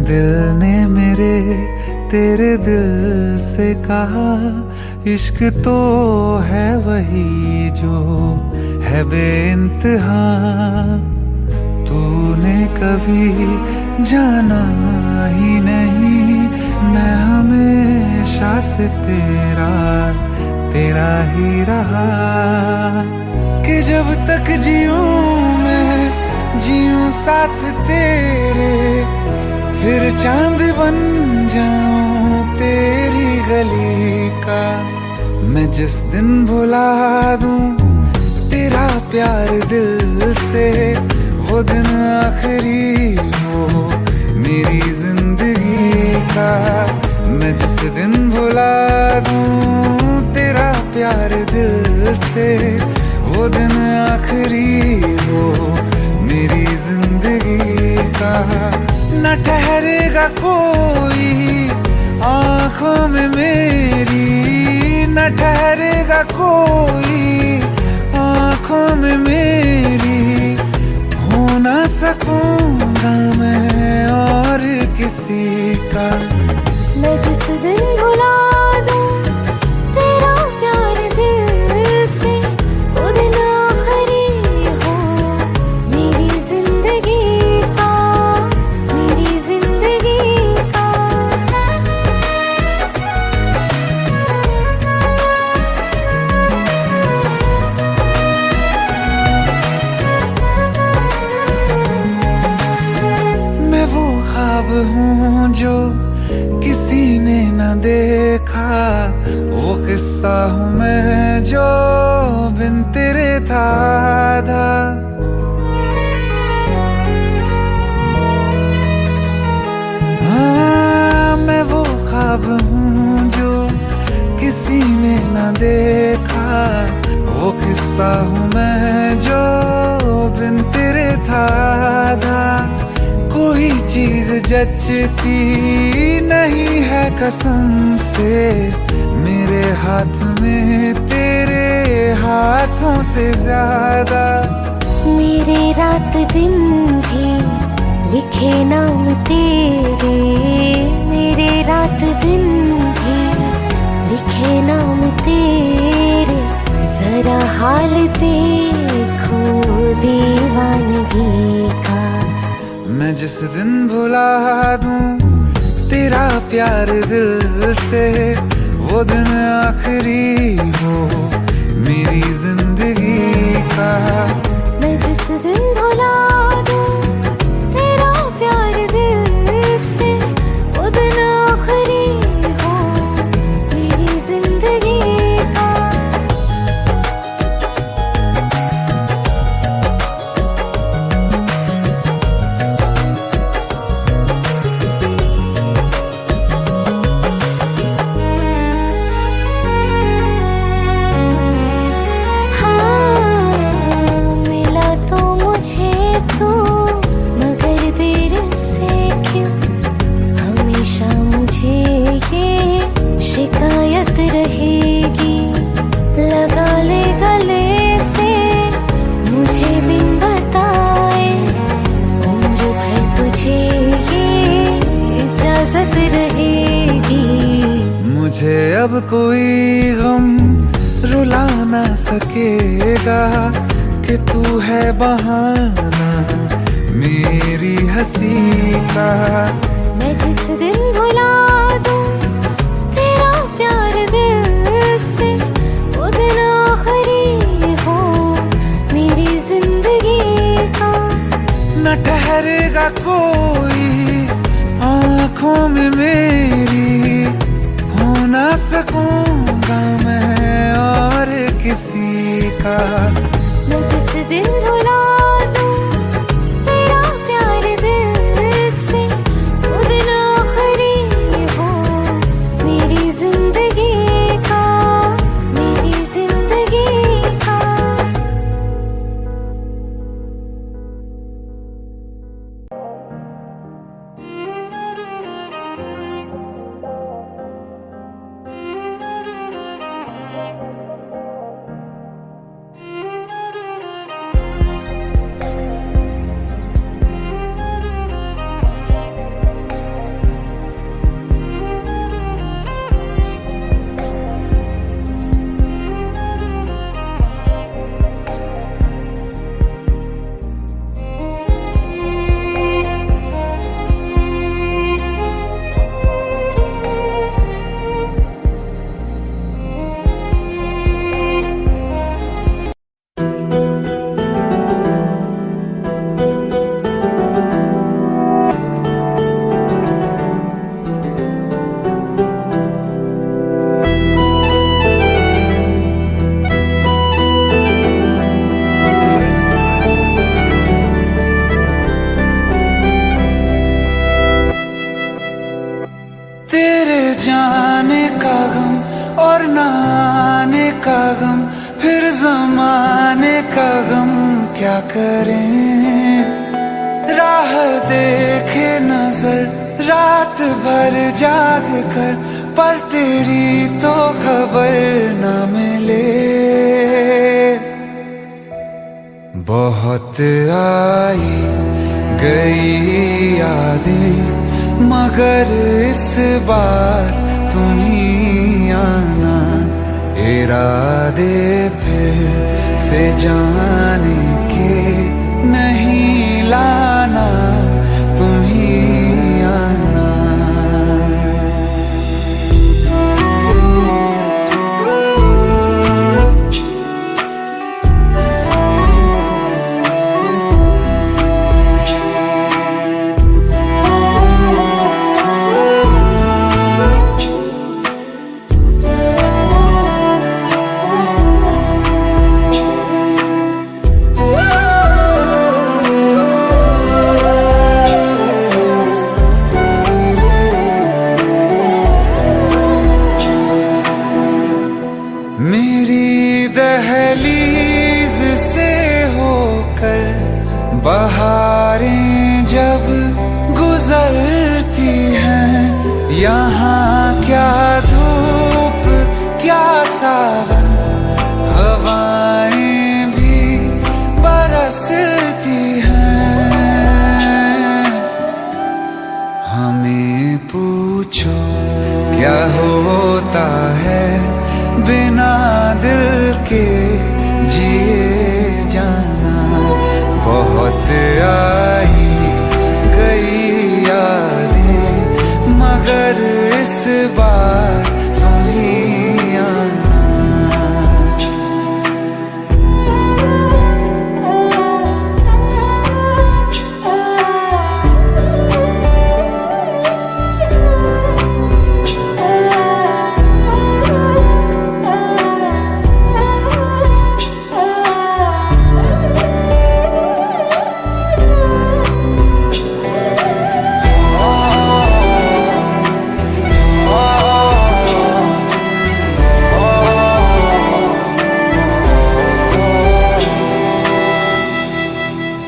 दिल ने मेरे तेरे दिल से कहा, इश्क तो है वही जो है बेइंतहा। तूने कभी जाना ही नहीं, मैं हमेशा से तेरा तेरा ही रहा। कि जब तक जीऊं मैं जीऊं साथ तेरे, फिर चांद बन जाऊं तेरी गली का। मैं जिस दिन भुला दूं तेरा प्यार दिल से, वो दिन आखिरी हो मेरी जिंदगी का। मैं जिस दिन भुला दूं तेरा प्यार दिल से, वो दिन आखिरी हो मेरी जिंदगी का। न ठहरेगा कोई आँखों में मेरी, न ठहरेगा कोई आँखों में मेरी। हो ना सकूंगा मैं और किसी का। मैं जिस दिन भुला दूं तेरा प्यार दिल से, वो दिन आखिरी हो मेरी जिंदगी का, मेरी जिंदगी का। मैं वो ख्वाब हूँ जो किसी ने न देखा, वो किस्सा हूँ मैं जो बिन तेरे था आधा। हाँ, मैं वो ख्वाब हूँ जो किसी ने न देखा, वो किस्सा हूँ मैं जो बिन तेरे था आधा। कोई चीज जचती नहीं है कसम से, मेरे हाथ में तेरे हाथों से ज्यादा। मेरे रात दिन भी लिखे नाम तेरे, मेरे रात दिन भी लिखे नाम तेरे। जरा हाल देखो दीवानगी का। मैं जिस दिन भुला दूं तेरा प्यार दिल से, वो दिन आखिरी हो मेरी जिंदगी का। मैं जिस दिन भुला दूं तेरा प्यार दिल से, वो दिन आखिरी हो मेरी जिंदगी का। रहेगी लगा ले गले से मुझे बिन बताए, उम्र भर तुझे ये इजाजत रहेगी। मुझे अब कोई गम रुला ना सकेगा, कि तू है बहाना मेरी हंसी का। मैं जिस दिन भुला दूं तेरा प्यार दिल से, वो दिन आखिरी हो मेरी जिंदगी का। न ठहरेगा कोई आँखों में मेरी, हो ना सकूंगा मैं और किसी का। मैं जिस दिन भुला दूं तेरा प्यार दिल से, वो दिन आखिरी हो मेरी जिंदगी का, मेरी जिंदगी का। जाने का गम और ना आने का गम, फिर जमाने का गम क्या करें। राह देखे नजर रात भर जाग कर, पर तेरी तो खबर न मिले। बहुत आई गई यादें, मगर इस बार तुम ही आना। इरादे फिर से जाने के नहीं लाना, तुम ही आना। मेरी दहलीज से होकर बहारें जब गुजरती हैं, यहाँ क्या धूप क्या सावन, हवाएं भी बरसती हैं। हमें पूछो क्या होता है बिना दिल के जिए जाना। बहुत आई गई यादें, मगर इस बार तुम ही आना।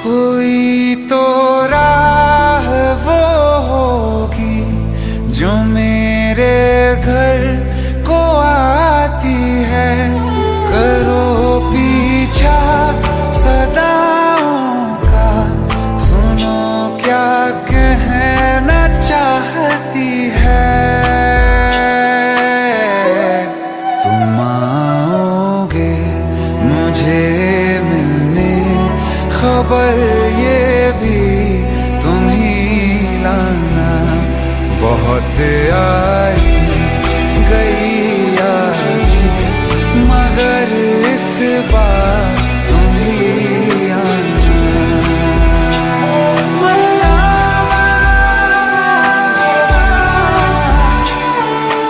कोई तो राह वो होगी जो मेरे घर को आती है। करो पीछा सदाओं का, सुनो क्या कहना चाहती है। तुम आओगे मुझे मिलने, खबर ये भी तुम ही लाना। बहुत आई गई यादें, मगर इस बार तुम ही आना। मर जावा,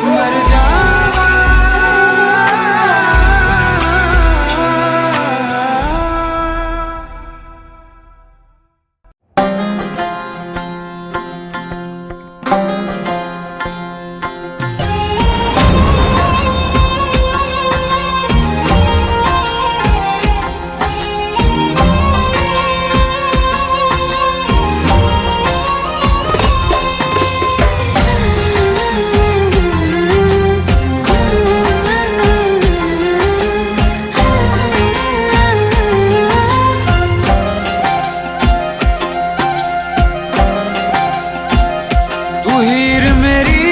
मर जावा। तू हीर मेरी,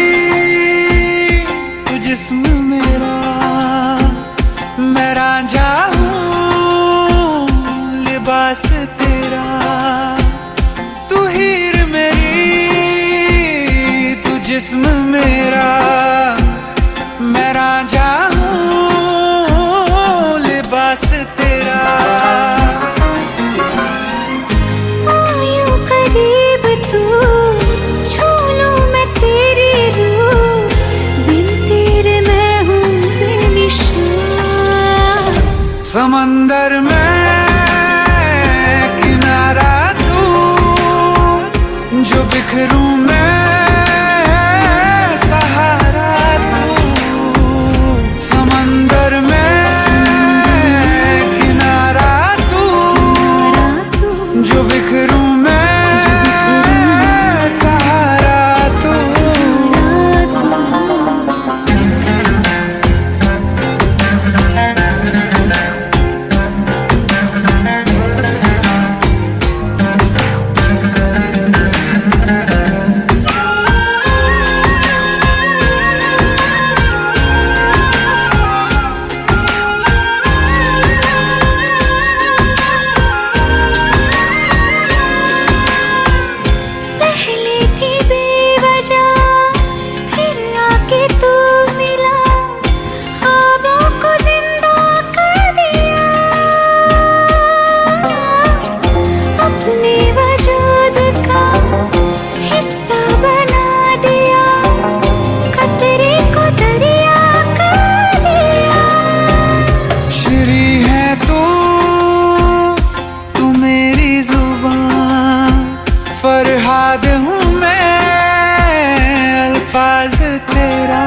तू जिस्म मेरा, मैं रांझा हूँ लिबास तेरा। तू हीर मेरी, तू जिस्म मेरा, मैं रांझा हूँ लिबास तेरा। समंदर में किनारा तू, जो बिखरूं मैं सहारा। के तू मिला, ख्वाबों को जिंदा कर दिया, अपने वजूद का हिस्सा बना दिया, कतरे को दरिया कर दिया। श्री है तू मेरी जुबान, फरहाद हूँ मैं अल्फाज तेरा।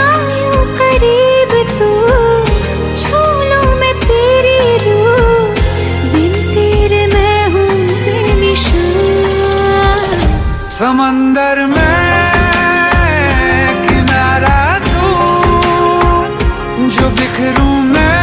आयूं करीब तू, छू लूं मैं तेरी रूह, बिन तेरे मैं हूँ बेनिशान। समंदर में किनारा तू, जो बिखरूं मैं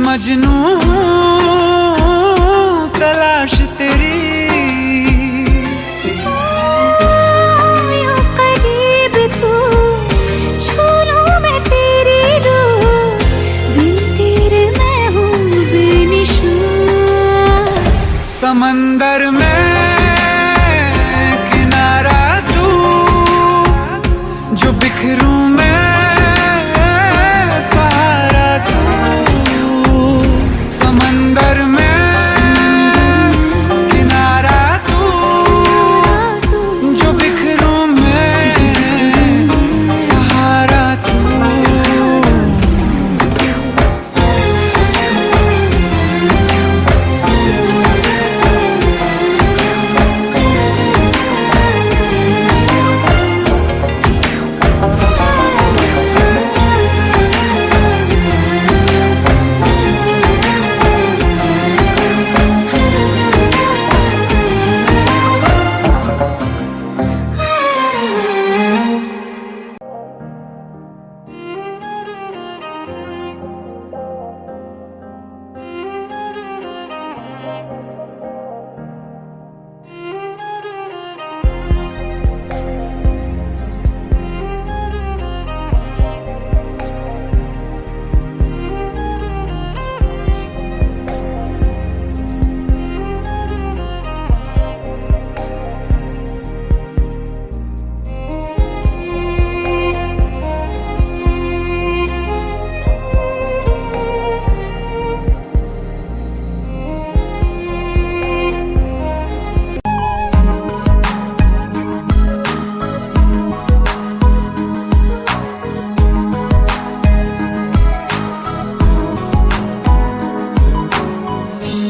मजनू तलाश तेरी। यूं करीब तू, छू लूं मैं तेरी रूह, बिन तेरे मैं हूँ बेनिशान। समंदर में किनारा तू, जो बिखरूं मैं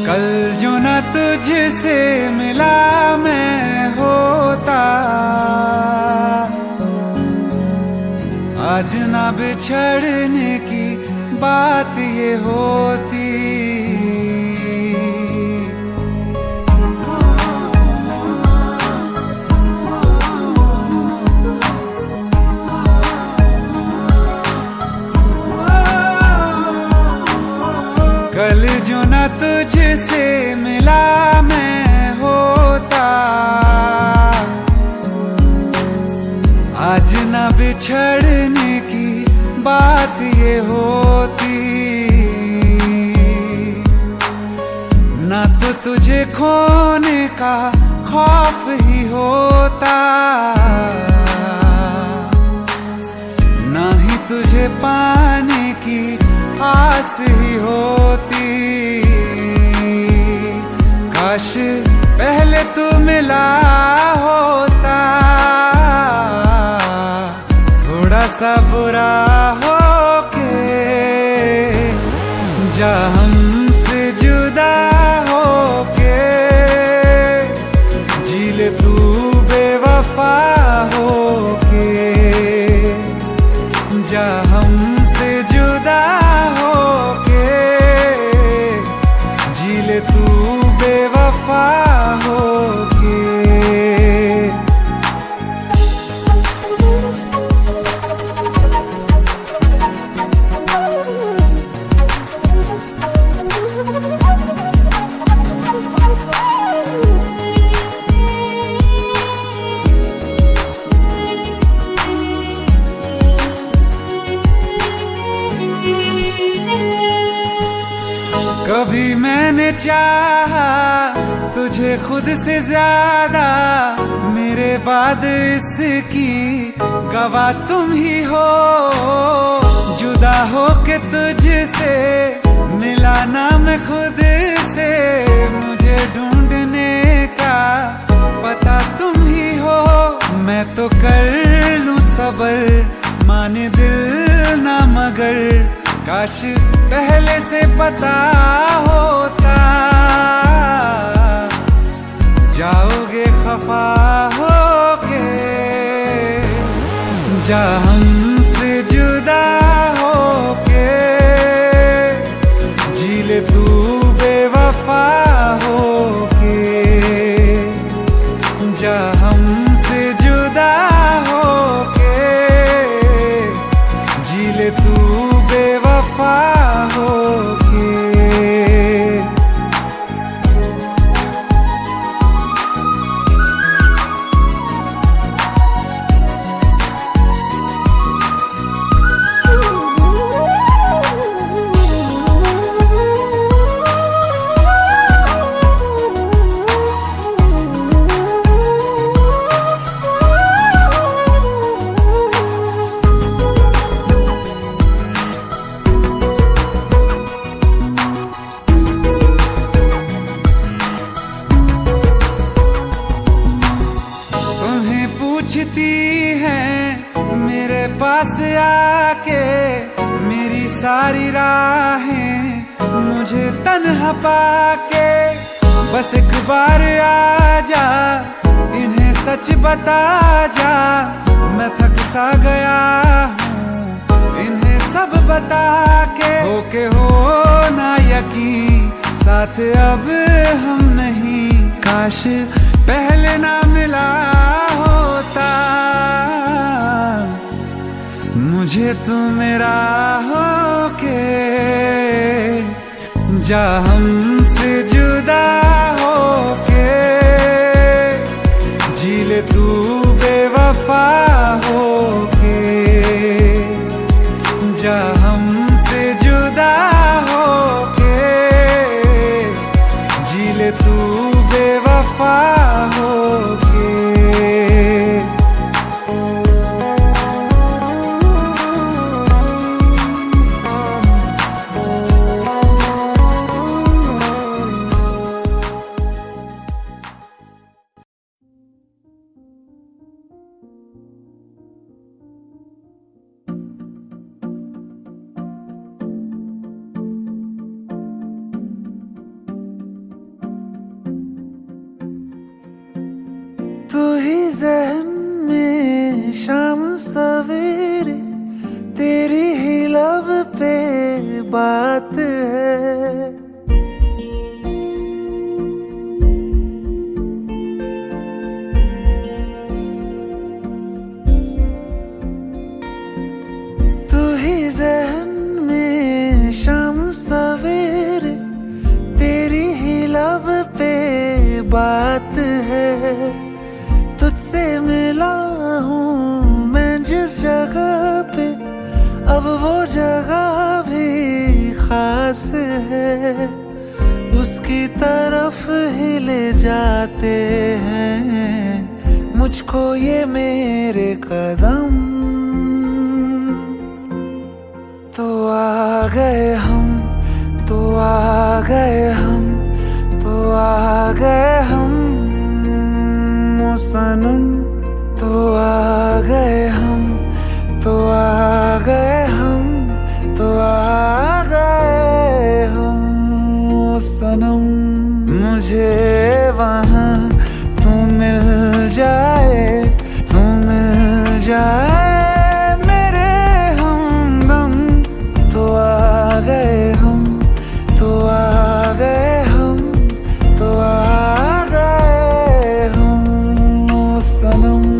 कल जो न तुझसे मिला मैं होता, आज ना बिछड़ने की बात ये होती। कल जो न तुझसे मिला मैं होता, आज न बिछड़ने की बात ये होती। न तो तुझे खोने का खौफ ही होता, तुझे पाने की आस ही होती। काश पहले तू मिला होता, थोड़ा सा बुरा हो के जा हमसे जुदा हो के, जी ले तू बेवफा हो के, जा हमसे जुदा हो के, जी ले तू बेवफा हो के। कभी मैंने चाहा तुझे खुद से ज्यादा, मेरे बाद इसकी गवाह तुम ही हो। जुदा हो के तुझसे मिला ना मैं खुद से, मुझे ढूंढने का पता तुम ही हो। मैं तो कर लूं सबर, माने दिल ना मगर, काश पहले से पता होता। जाओगे खफा होके, जा हमसे जुदा होके, जी ले तू बेवफा होके, जा हमसे जुदा होके, जी ले तू बेवफा होके। पूछती हैं मेरे पास आके, मेरी सारी राहें मुझे तन्हा पाके। बस एक बार आ जा, इन्हें सच बता जा, मैं थक सा गया हूँ इन्हें सब बता के। होके हो ना यकीन, साथ अब हम नहीं, काश पहले ना मिला होता। मुझे तू मेरा होके, जा हमसे जुदा होके, जी ले तू बेवफा होके, जा हमसे जुदा होके, जी ले तू बेवफा होके। तू ही ज़हन में शाम सवेरे, तेरी ही लब पे बात है। तू ही ज़हन में शाम सवेरे, तेरी ही लब पे बात है। तुझसे मिला हूँ मैं जिस जगह पे, अब वो जगह भी खास है। उसकी तरफ ही ले जाते हैं मुझको ये मेरे कदम। गए हम, तो आ गए हम, तो आ गए हम ओ सनम, तो आ गए हम, तो आ गए हम, तो आ गए हम ओ सनम। मुझे वहाँ तू मिल जाए, तू मिल जाए मेरे हमदम, तो आ गए हम, तो आ गए हम, तो आ गए हम ओ सनम।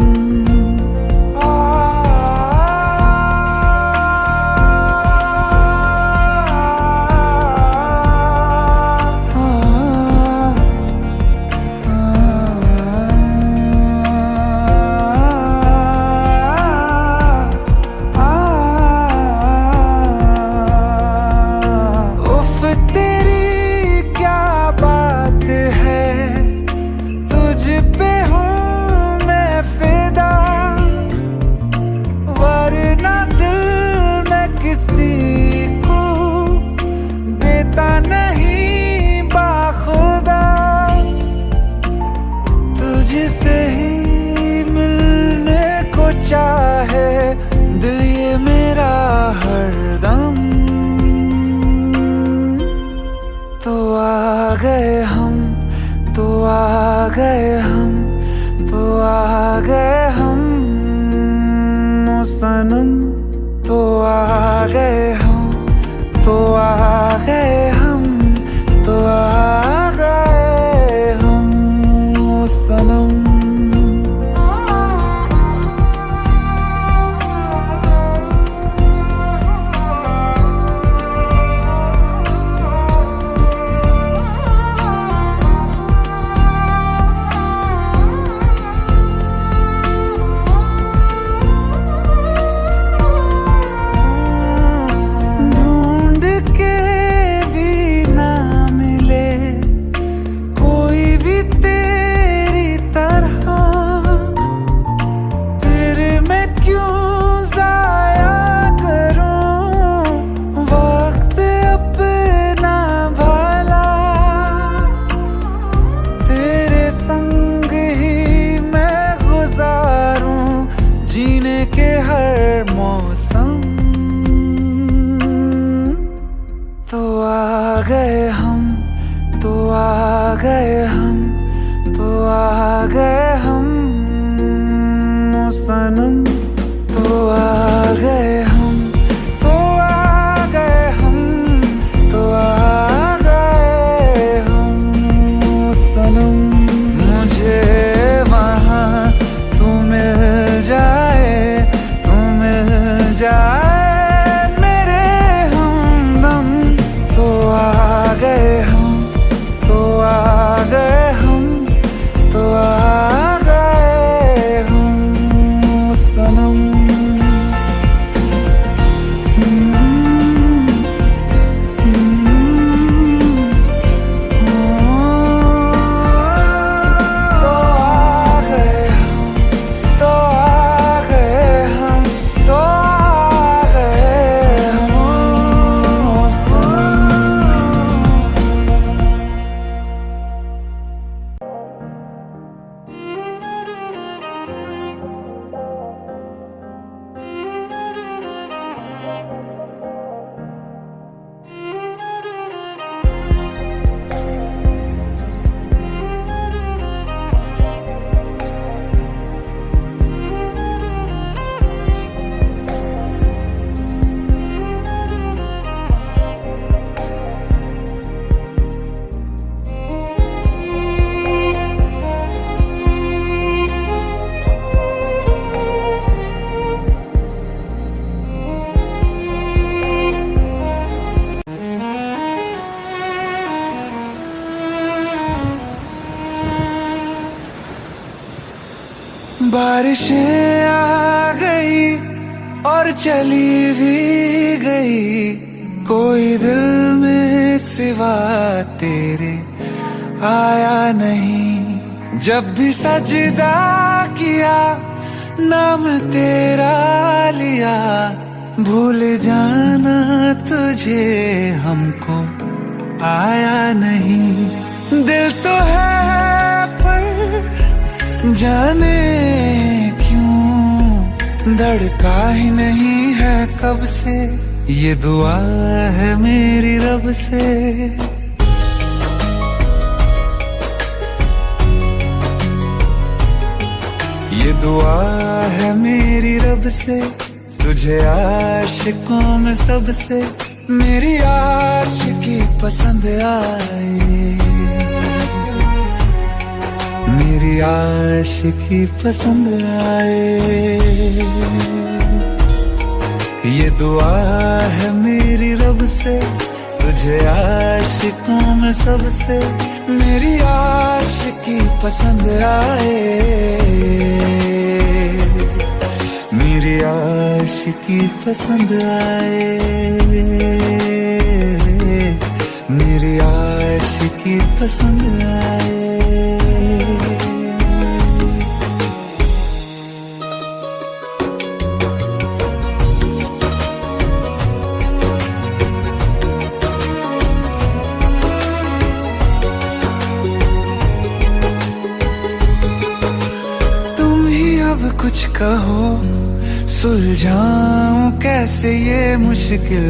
तुझसे ही मिलने को चाहे दिल ये मेरा हरदम, तो आ गए हम, तो आ गए हम, तो आ गए हम ओ सनम, तो आ गए हम, तो आ गए हम, तो आ गए हम ओ सनम। जीने के हर मौसम, तो आ गए हम, तो आ गए हम, तो आ गए हम ओ सनम, तो आ गए हम, तो आ गए हम, तो आ गए हम ओ सनम। मुझे वहाँ तू मिल जाए, तू मिल जाए मेरे हमदम, तो आ गए हम, तो आ गए हम, तो आ गए हम ओ सनम। बारिशें आ गई और चली भी गई, कोई दिल में सिवा तेरे आया नहीं। जब भी सजदा किया नाम तेरा लिया, भूल जाना तुझे हमको आया नहीं। दिल तो है पर जाने क्यों धड़का ही नहीं है कब से। ये दुआ है मेरी रब से। ये दुआ है मेरी रब से, तुझे आशिकों में सबसे मेरी आशिकी पसंद आए। मेरी आशिकी पसंद आए। ये दुआ है मेरी रब से, तुझे आशिकों में सबसे मेरी आशिकी पसंद आए। मेरी आशिकी पसंद आए। मेरी आशिकी पसंद आए। कुछ कहो सुलझाऊं कैसे ये मुश्किल।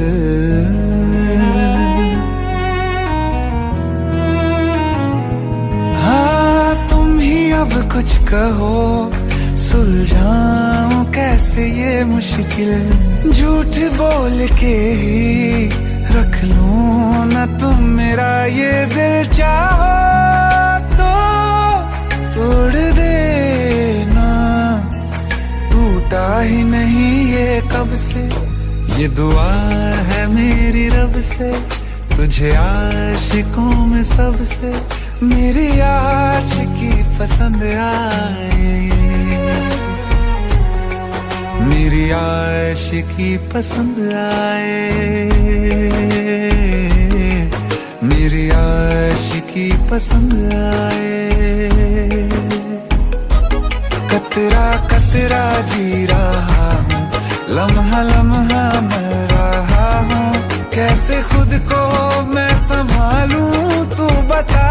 हाँ तुम ही अब कुछ कहो सुलझाऊं कैसे ये मुश्किल। झूठ बोल के ही रख लूं ना तुम मेरा ये दिल। चाहो तो तोड़ देना, टूटा ही नहीं ये कब से। ये दुआ है मेरी रब से, तुझे आशिकों में सबसे मेरी आशिकी पसंद आए। मेरी आशिकी पसंद आए। मेरी आशिकी पसंद आए। कतरा कतरा जी रहा हूँ, लम्हा लम्हा मर रहा हूँ। कैसे खुद को मैं संभालूं तू बता।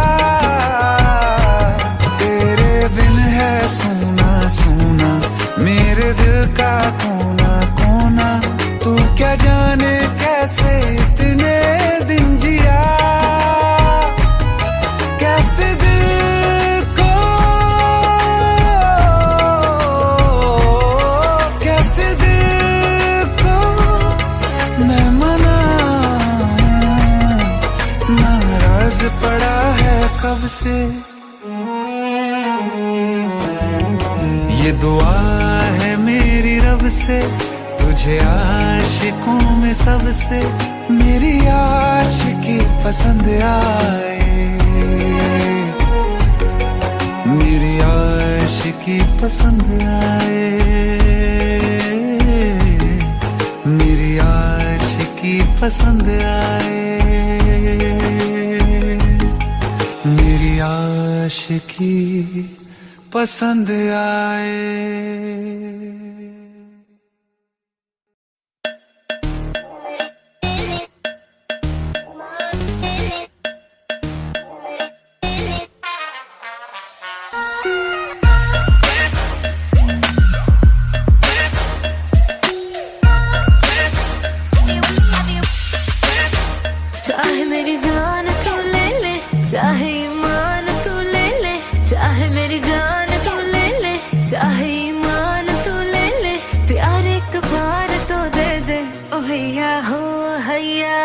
तेरे बिन है सूना सूना मेरे दिल का कोना कोना। तू क्या जाने कैसे इतने दिन जिया। कैसे दिल को कैसे दिल को मैं मनाऊं। नाराज पड़ा है कब से। ये दुआ है मेरी रब से, तुझे आशिकों में सबसे मेरी आशिकी पसंद आए। मेरी आशिकी पसंद आए। मेरी आशिकी पसंद आए। मेरी आशिकी पसंद आए। चाहे मेरी जान तू ले ले, चाहे ईमान तू ले ले। चाहे मेरी जान तू ले ले, चाहे ईमान तू ले ले। प्यार एक बार तो दे दे ओ हैया हो हैया।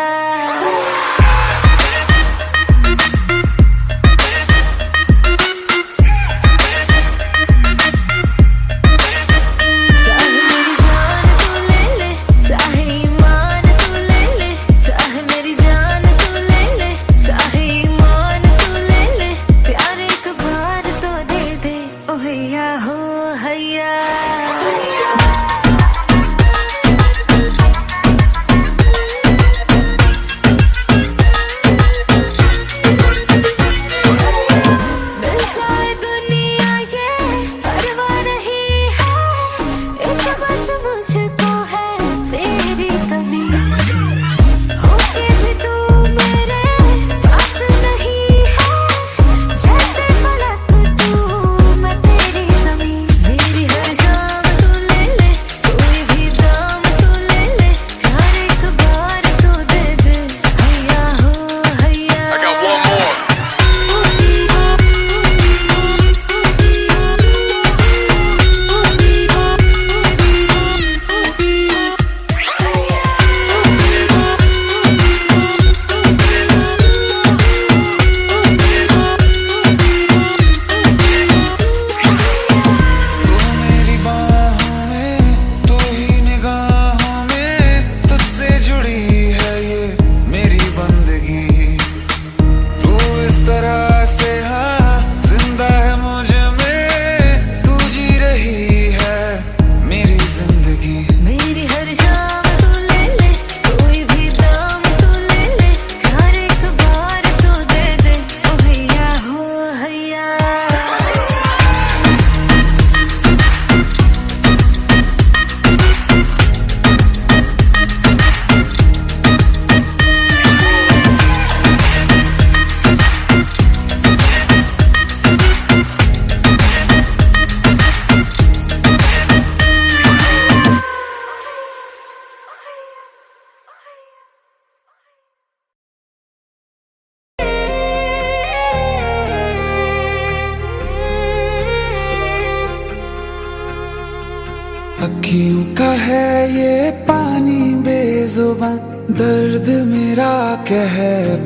बेजुबां दर्द मेरा कह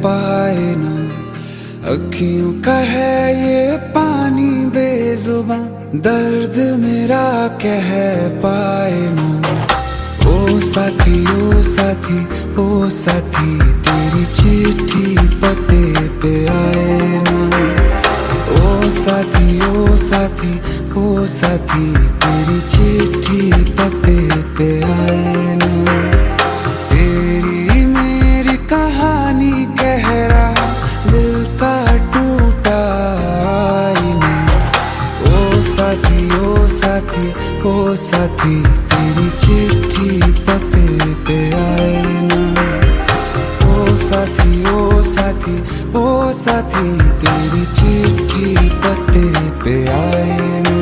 पाए ना, अखियों का है ये पानी बेजुबां दर्द मेरा कह पाए ना। ओ साथी ओ साथी ओ साथी तेरी चिट्ठी पते पे आए ना। ओ साथी ओ साथी ओ साथी तेरी चिट्ठी पते पे आए ना। तेरी मेरी कहानी कह रहा दिल का टूटा आईना। ओ साथी ओ साथी ओ साथी तेरी चिट्ठी पते पे आए ना। ओ साथी ओ साथी ओ साथी तेरी चिट्ठी पते पे आए ना।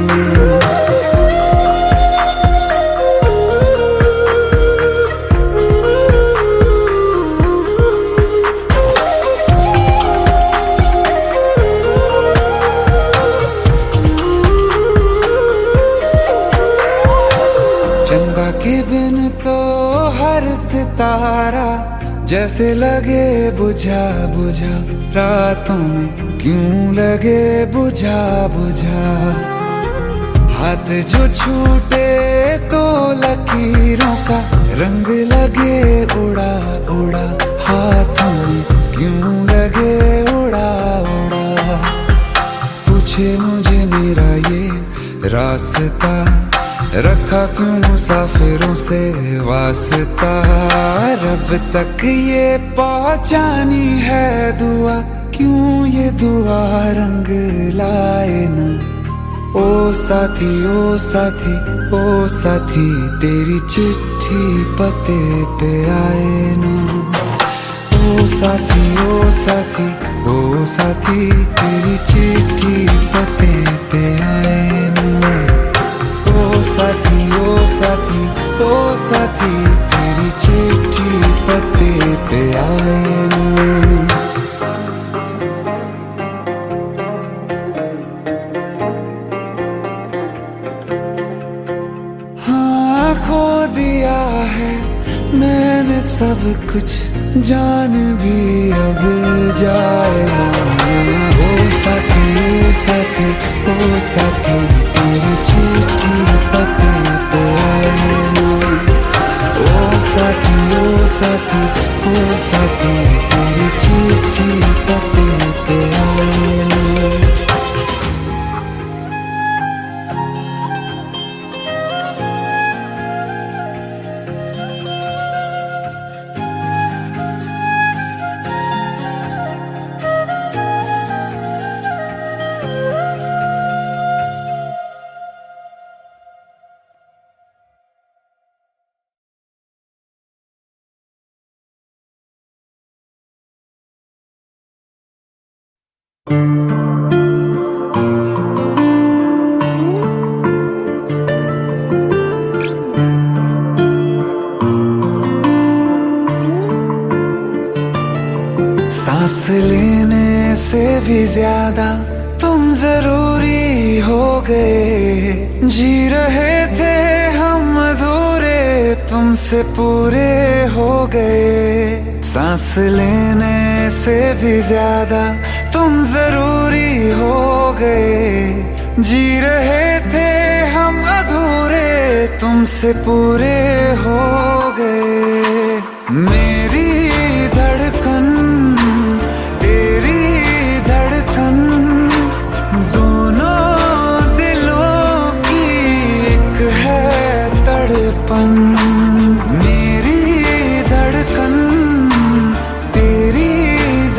चंदा के बिन तो हर सितारा जैसे लगे बुझा बुझा, रातों में क्यों लगे बुझा बुझा। हाथ जो छूटे तो लकीरों का रंग लगे उड़ा उड़ा, हाथों में क्यों लगे उड़ा उड़ा। पूछे मुझे मेरा ये रास्ता, रखा क्यों मुसाफिरों से वास्ता। रब तक ये पहुंचानी है दुआ, क्यों ये दुआ रंग लाए ना। ओ साथी ओ साथी ओ साथी तेरी चिट्ठी पते पे आए ना। ओ साथी ओ साथी ओ साथी तेरी चिट्ठी पते पे आए ना। ओ साथी ओ साथी ओ साथी तेरी चिट्ठी पते पे आए ना। हाँ खो दिया है मैंने सब कुछ, जान भी अब जाए ना। ओ साथी ओ साथी ओ साथी तेरी चिट्ठी पते पे आए ना। ओ साथी ओ साथी ओ साथी तेरी चिट्ठी पते पे आए ना। सांस लेने से भी ज्यादा तुम जरूरी हो गए। जी रहे थे हम अधूरे तुमसे पूरे हो गए। सांस लेने से भी ज्यादा तुम जरूरी हो गए। जी रहे थे हम अधूरे तुमसे पूरे हो गए। मेरी धड़कन तेरी धड़कन, दोनों दिलों की एक है तड़पन। मेरी धड़कन तेरी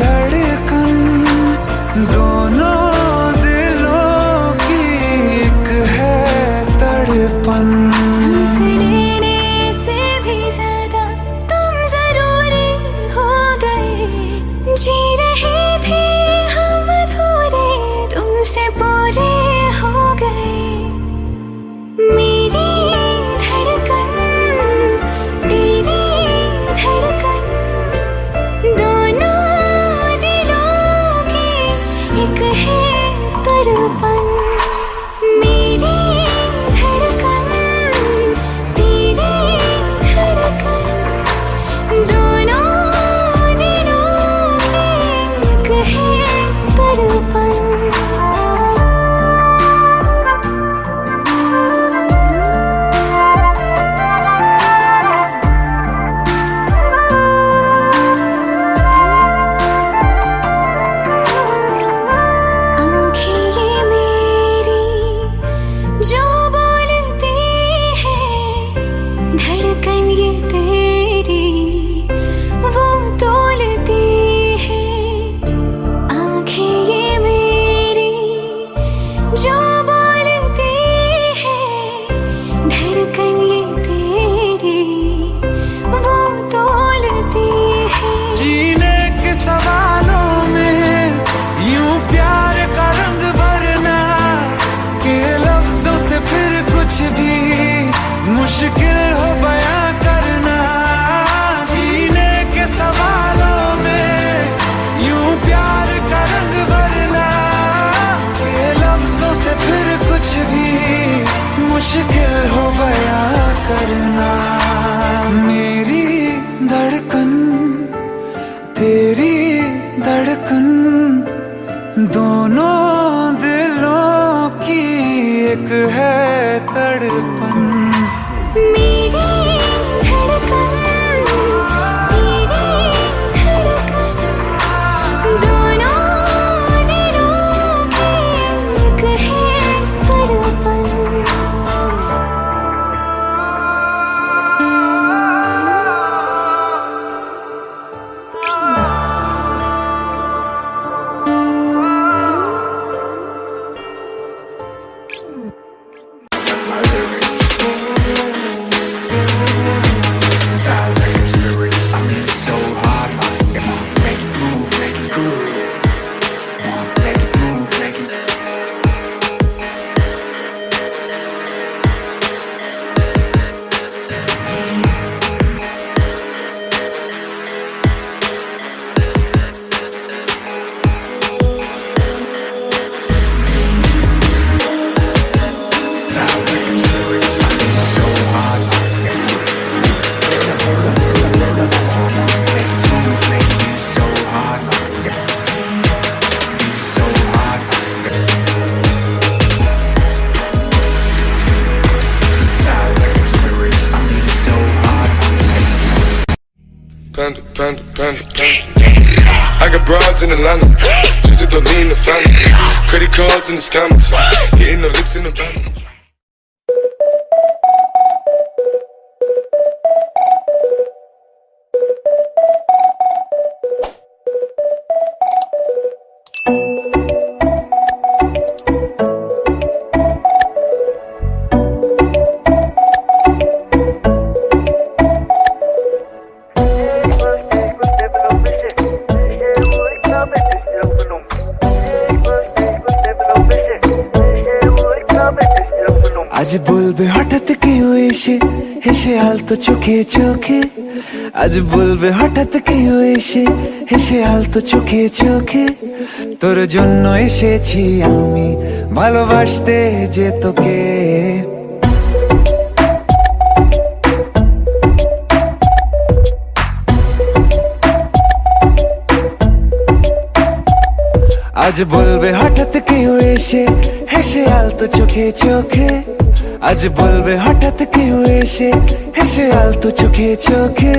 धड़कन, दोनों दिलों की एक है तड़पन। सांस लेने से भी ज्यादा मुश्किल हो बयां करना जीने के सवालों में, यूं प्यार का रंग भरना ये लफ्जों से फिर कुछ भी मुश्किल हो बयां करना। मेरी धड़कन तेरी धड़कन, दोनों दिलों की एक है तड़पन। मेरी धड़कन तेरी धड़कन, दोनों दिलों की एक है तड़पन। Panda, panda, panda, panda. I got broads in Atlanta, just to lean the family. Credit cards in the scammers, hitting the licks in the van. আজ বলবে হঠাৎ কেউ এসে হেসে আলতো চোখে চোখে, আজ বলবে হঠাৎ কেউ এসে হেসে আলতো চোখে চোখে, তোর জন্য এসেছি আমি ভালোবাসতে যে তোকে। আজ বলবে হঠাৎ কেউ এসে হেসে আলতো চোখে চোখে, আজ বলবে হঠাৎ কেউ এসে হেসে আলতো চোখে চোখে,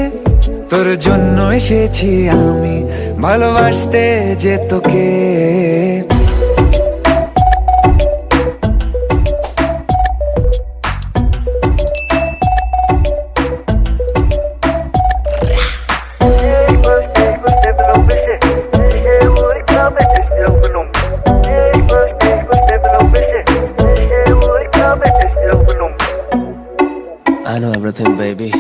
তোর জন্য এসেছি আমি ভালোবাসতে যে তোকে। I know everything, baby.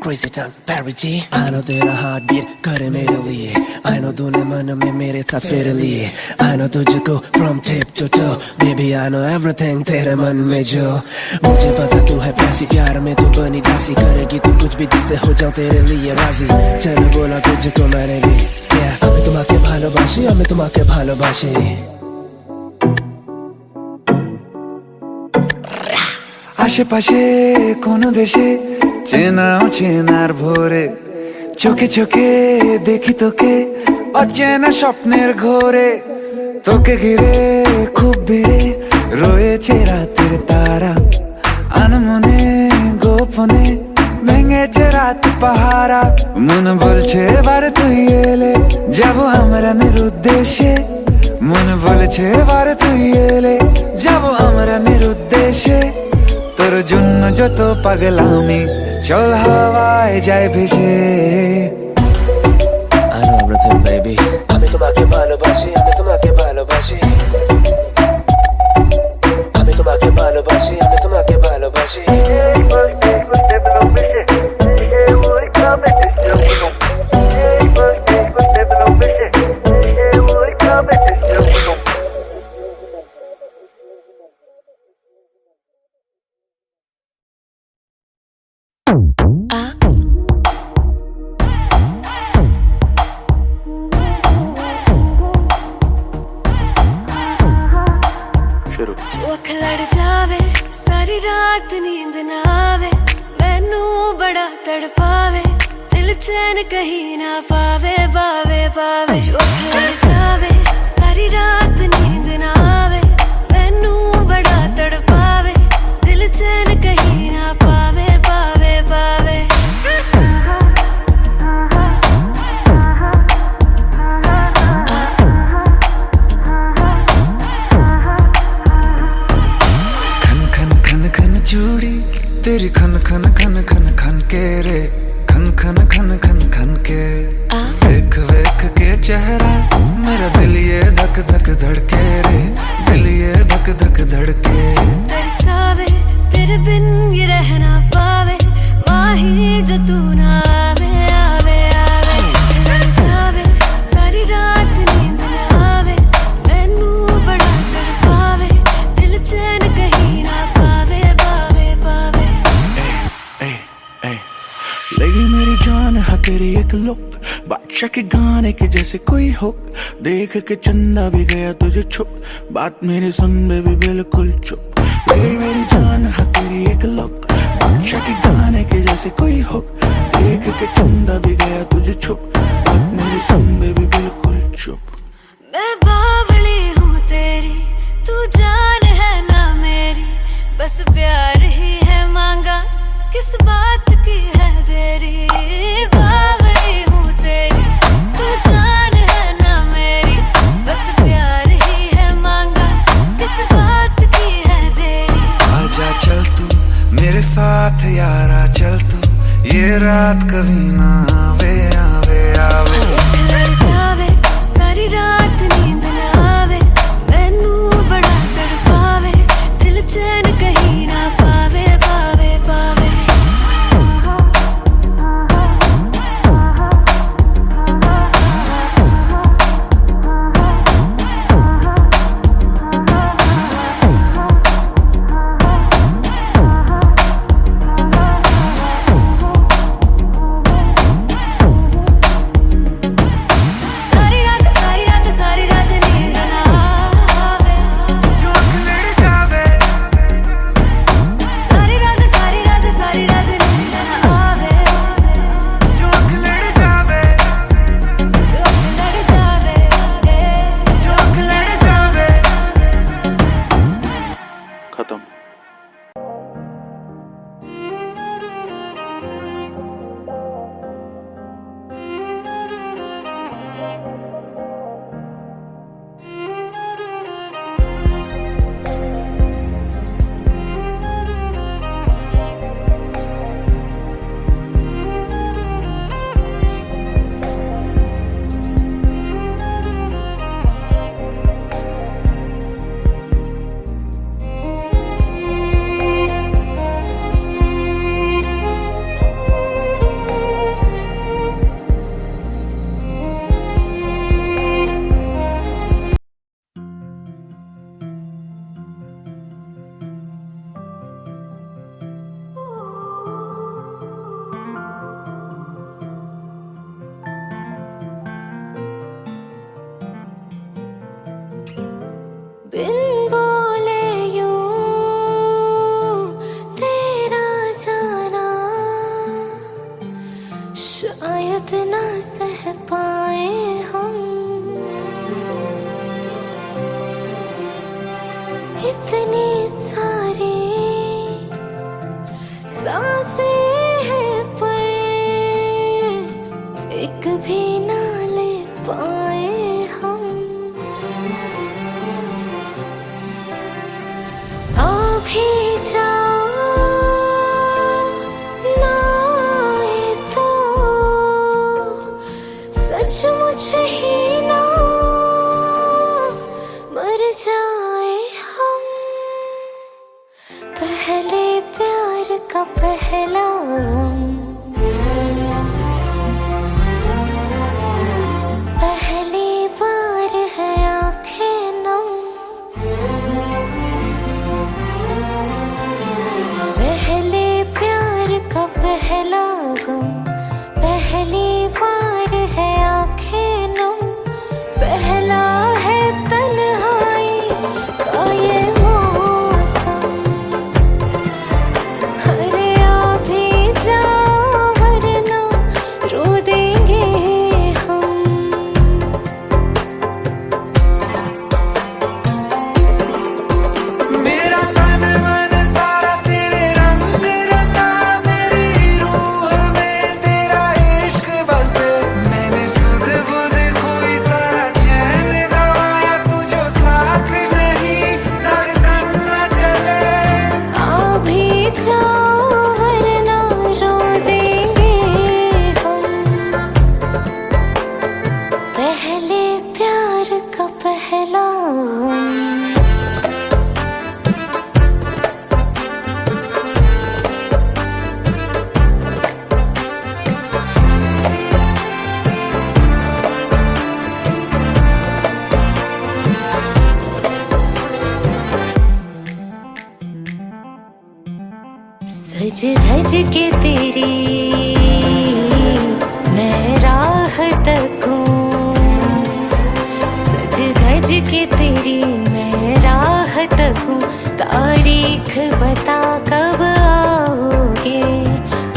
Crazy time, parity. I know तेरा heartbeat करे मेरे लिए. I know तूने मन में मेरे साथ फेरे लिए. I know तुझको from tip to toe. Baby, I know everything तेरे मन में जो. मुझे पता तू है प्यासी, प्यार में तू बनी दासी. करेगी तू कुछ भी जिससे हो जाऊं तेरे लिए राजी. चल बोला तुझको मैंने भी. Yeah, আমি তোমাকে ভালোবাসি, আমি তোমাকে ভালোবাসি. আশেপাশে কোন দেশে চেনা অচেনার ভোরে, চোখে চোখে দেখি তোকে অচেনা স্বপ্নের ঘোরে, তোকে ঘিরে খুব ভিড়ে রয়েছে রাতের তারা, আনমনে গোপনে ভেঙেছে রাত পাহারা। মন বলছে এবার তুই এলে যাবো আমরা নিরুদ্দেশে, মন বলছে এবার তুই এলে যাবো আমরা নিরুদ্দেশে, তোর জন্য যত পাগলামি চল হাওয়ায় যায় ভেসে। I know everything, baby. আমি তোমাকে ভালোবাসি, আমি তোমাকে ভালোবাসি. আমি তোমাকে ভালোবাসি, আমি তোমাকে ভালোবাসি. तड़पावे, दिल चैन कहीं ना पावे, पावे पावे। जो लड़ जावे, सारी रात नींद ना आवे, मैनू बड़ा तड़पावे, दिल चैन कहीं ना पावे, पावे पावे। चूड़ी तेरी खन खन खन खन खन के रे, खन खन खन खन खन के। वेख वेख के चेहरा मेरा दिल ये धक धक धड़के रे, दिल ये धक धक धड़के। तरसावे तेरे बिन ये रह ना पावे, माही जो तू ना आवे, आवे आवे। लड़ जावे, सारी रात नींद ना आवे, मैनू बड़ा तड़पावे, दिल चैन कहीं ना पावे, पावे पावे। लगी मेरी जान है तेरी एक लुक, बादशाह के गाने के जैसे कोई हो, देख के चंदा भी गया तुझे छुप, बात मेरी सुन बेबी बिल्कुल चुप। लगी मेरी जान है तेरी एक लुक, बादशाह के गाने के जैसे कोई हो, देख के चंदा भी गया तुझे छुप, बात मेरी सुन बेबी बिल्कुल चुप। मैं बावली हूँ तेरी, तू जान है ना मेरी, बस प्यार ही है मांगा, किस बात की है देरी। बावली हूँ तेरी, तू जान है ना मेरी, बस प्यार ही है मांगा, किस बात की है देरी। आजा चल तू मेरे साथ यारा, चल तू ये रात कभी ना आवे, आवे आवे। लड़ जावे, सारी रात नींद ना आवे, मैनू बड़ा तड़पावे, दिल चैन कहीं ना पावे, पावे पावे। सारी रात नींद ना आवे, जो लड़ जावे, सारी रात नींद ना आवे, जो लड़ जावे, जो लड़ जावे, जो लड़ जावे। खत्म। बिन बोले यूं तेरा जाना, शायद ना सह पाए हम, इतनी सारी सांसें हैं पर एक भी ना ले पाए हम। भी जाओ ना आए तो सचमुच ही ना मर जाए हम। पहले प्यार का पहला गम, के तेरी मैं राह तकूं, सज धज के तेरी मैं राह तकूं। तारीख बता कब आओगे,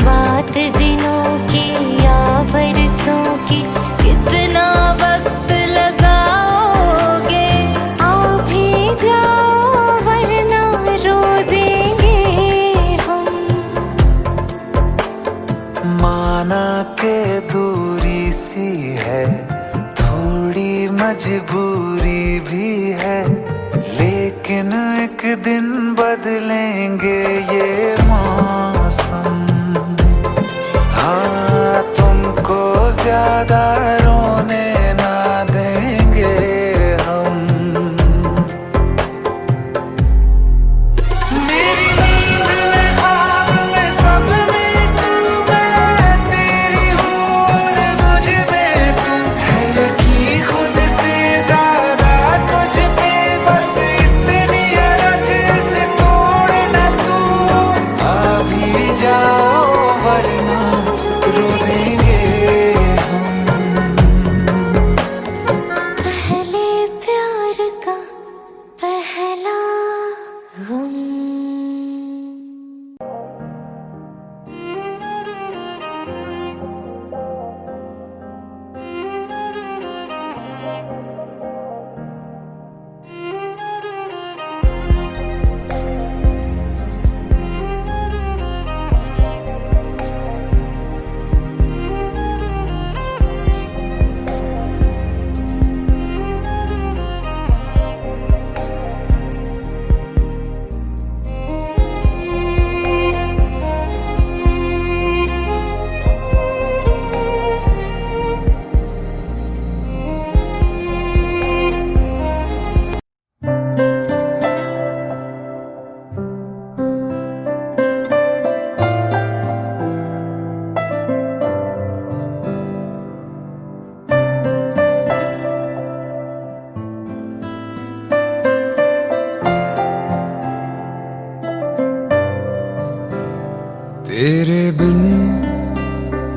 बात दिनों की या बरसों की, कितना वक्त लगाओगे। आ भी जाओ वरना रो देंगे हम। माना के दूरी सी है, थोड़ी मजबूरी भी है, लेकिन एक दिन बदलेंगे ये मौसम। हाँ, तुमको ज्यादा रोने ना देंगे हम। मेरी नींद में ख्वाब में सब में तू, मैं तेरी हूँ और मुझ में तू है। यकीन खुद से ज्यादा तुझ पे, बस इतनी अरज से तोड़ न तू। आ भी जाओ वरना रो देंगे हम। पहले प्यार का पहला गम। तेरे बिन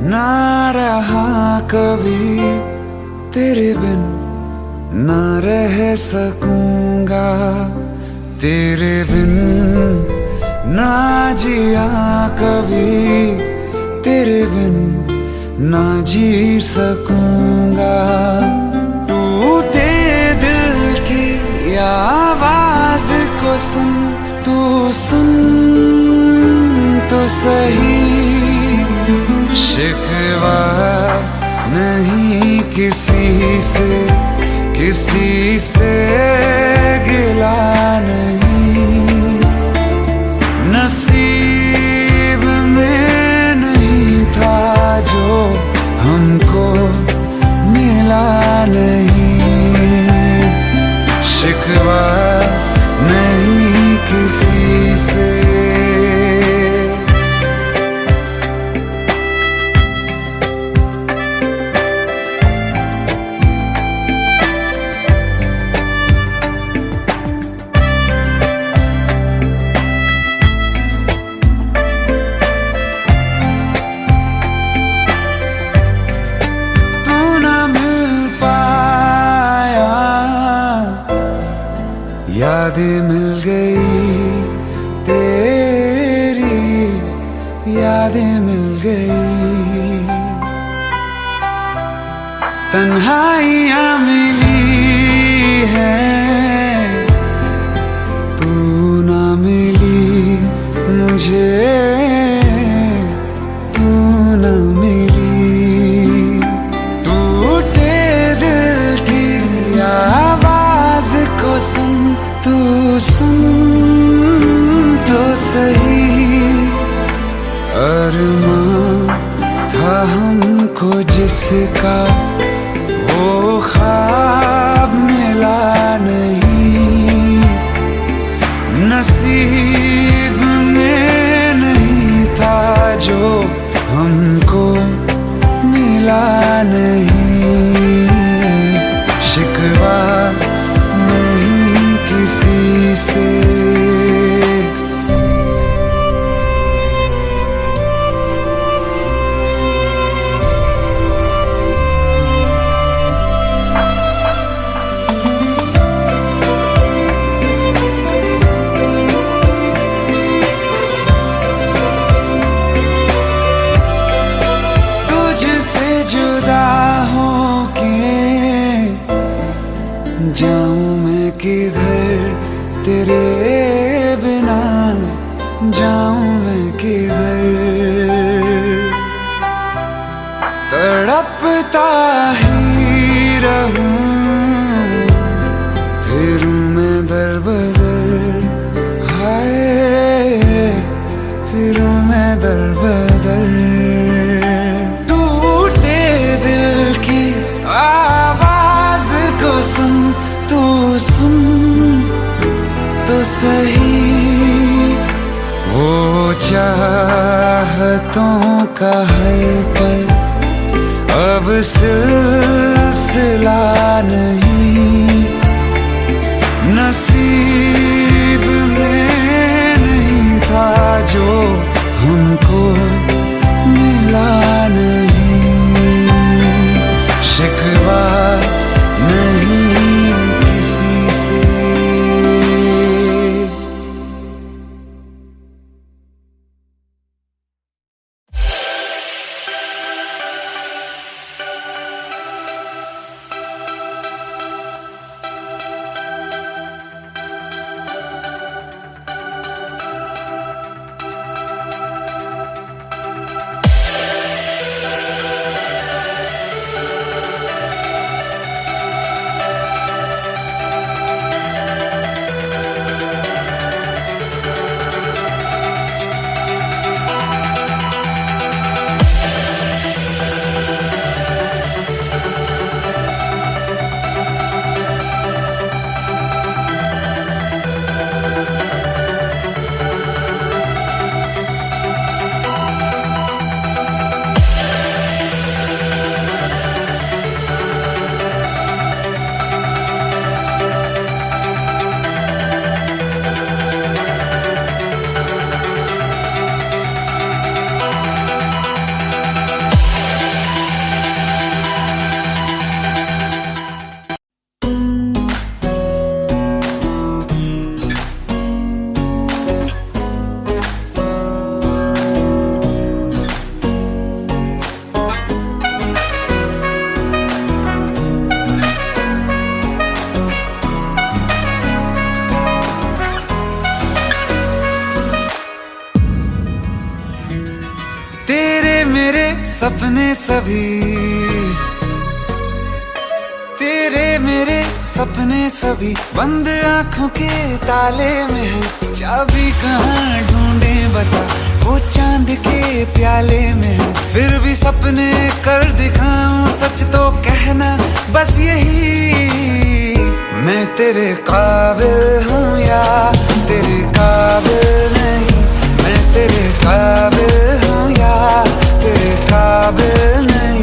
ना रहा कभी, तेरे बिन ना रह सकूंगा। तेरे बिन ना जिया कभी, तेरे बिन ना जी सकूंगा। टूटे दिल की आवाज को सुन, तू सुन तो सही। शिकवा नहीं किसी से, किसी से गिला नहीं। नसीब में नहीं था जो हमको मिला नहीं। शिकवा नहीं किसी से। यादें मिल गई तेरी, यादें मिल गई। तन्हाइयाँ मिली हैं, तू ना मिली मुझे, तू ना मिली। टूटे दिल की आवाज को सुन, तू सुन तो सही। अरमां था हमको जिसका, वो ख्वाब मिला नहीं। नसीब में नहीं था जो हमको मिला नहीं। शिकवा नहीं किसी से। जाऊं मैं किधर तेरे बिना, जाऊं मैं किधर। तड़पता ही रहूं, फिरूं मैं दर बदर, हाय फिरूं मैं दर बदर। टूटे दिल की आवाज को सुन, तू सुन तो सही, वो चाहतों का हर पल अब सिलसिला नहीं, नसीब में नहीं था जो हमको मिला नहीं। शिकवा नहीं किसी से। सपने सभी तेरे मेरे सपने सभी बंद आंखों के ताले में है। चाबी कहाँ ढूंढे बता, वो चांद के प्याले में है। फिर भी सपने कर दिखाऊं, सच तो कहना बस यही, मैं तेरे काबिल हूँ या तेरे काबिल नहीं, मैं तेरे काबिल हूँ या तेरे काबिल नहीं।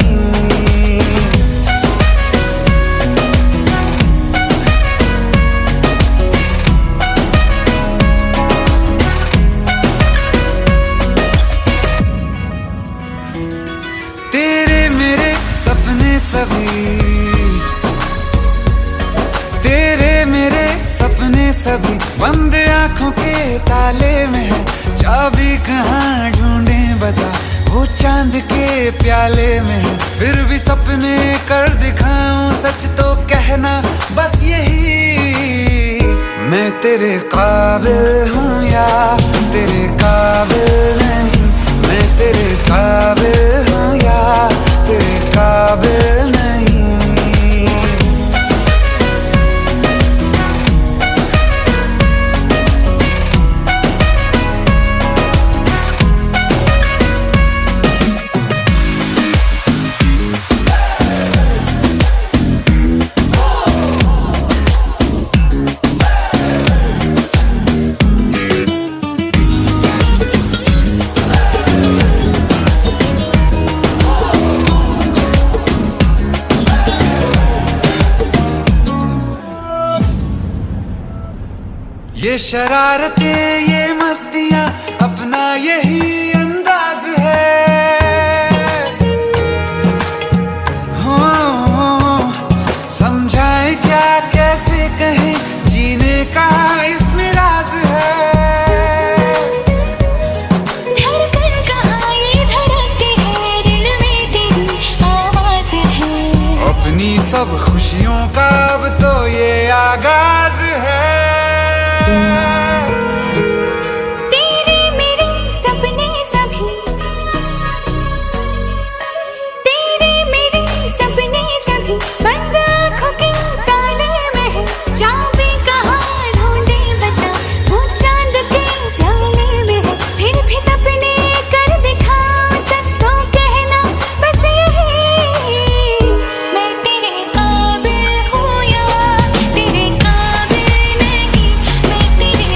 तेरे मेरे सपने सभी तेरे मेरे सपने सभी बंद आंखों के ताले में है। चाबी कहाँ ढूंढे बता, वो चांद के प्याले में है। फिर भी सपने कर दिखाऊं, सच तो कहना बस यही, मैं तेरे काबिल हूँ या तेरे काबिल नहीं, मैं तेरे काबिल हूँ या तेरे काबिल नहीं। ये शरारतें ये मस्तियां अपना यही अंदाज है। हो समझाए क्या कैसे कहें, जीने का इसमें राज है। धड़कन कहाँ ये धड़कती है, दिल में तेरी आवाज है। अपनी सब खुशियों का अब तो ये आगाज है। तेरे मेरे सपने सभी, तेरे मेरे सपने सभी बंद आँखों के ताले में है। चाबी कहाँ ढूंढे बता, वो चांद के प्याले में है। फिर भी सपने कर दिखा, सच तो कहना बस यही। मैं तेरे काबिल हूँ या तेरे काबिल नहीं, मैं तेरे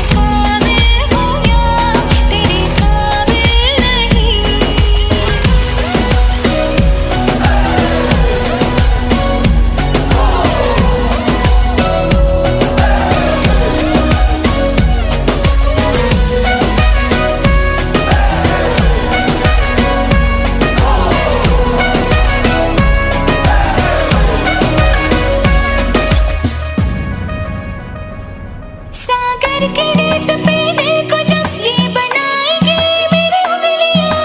काबिल हूँ या तेरे काबिल नहीं। सागर के रेत पे दिल को जब ये बनाएगी मेरी उंगलियां,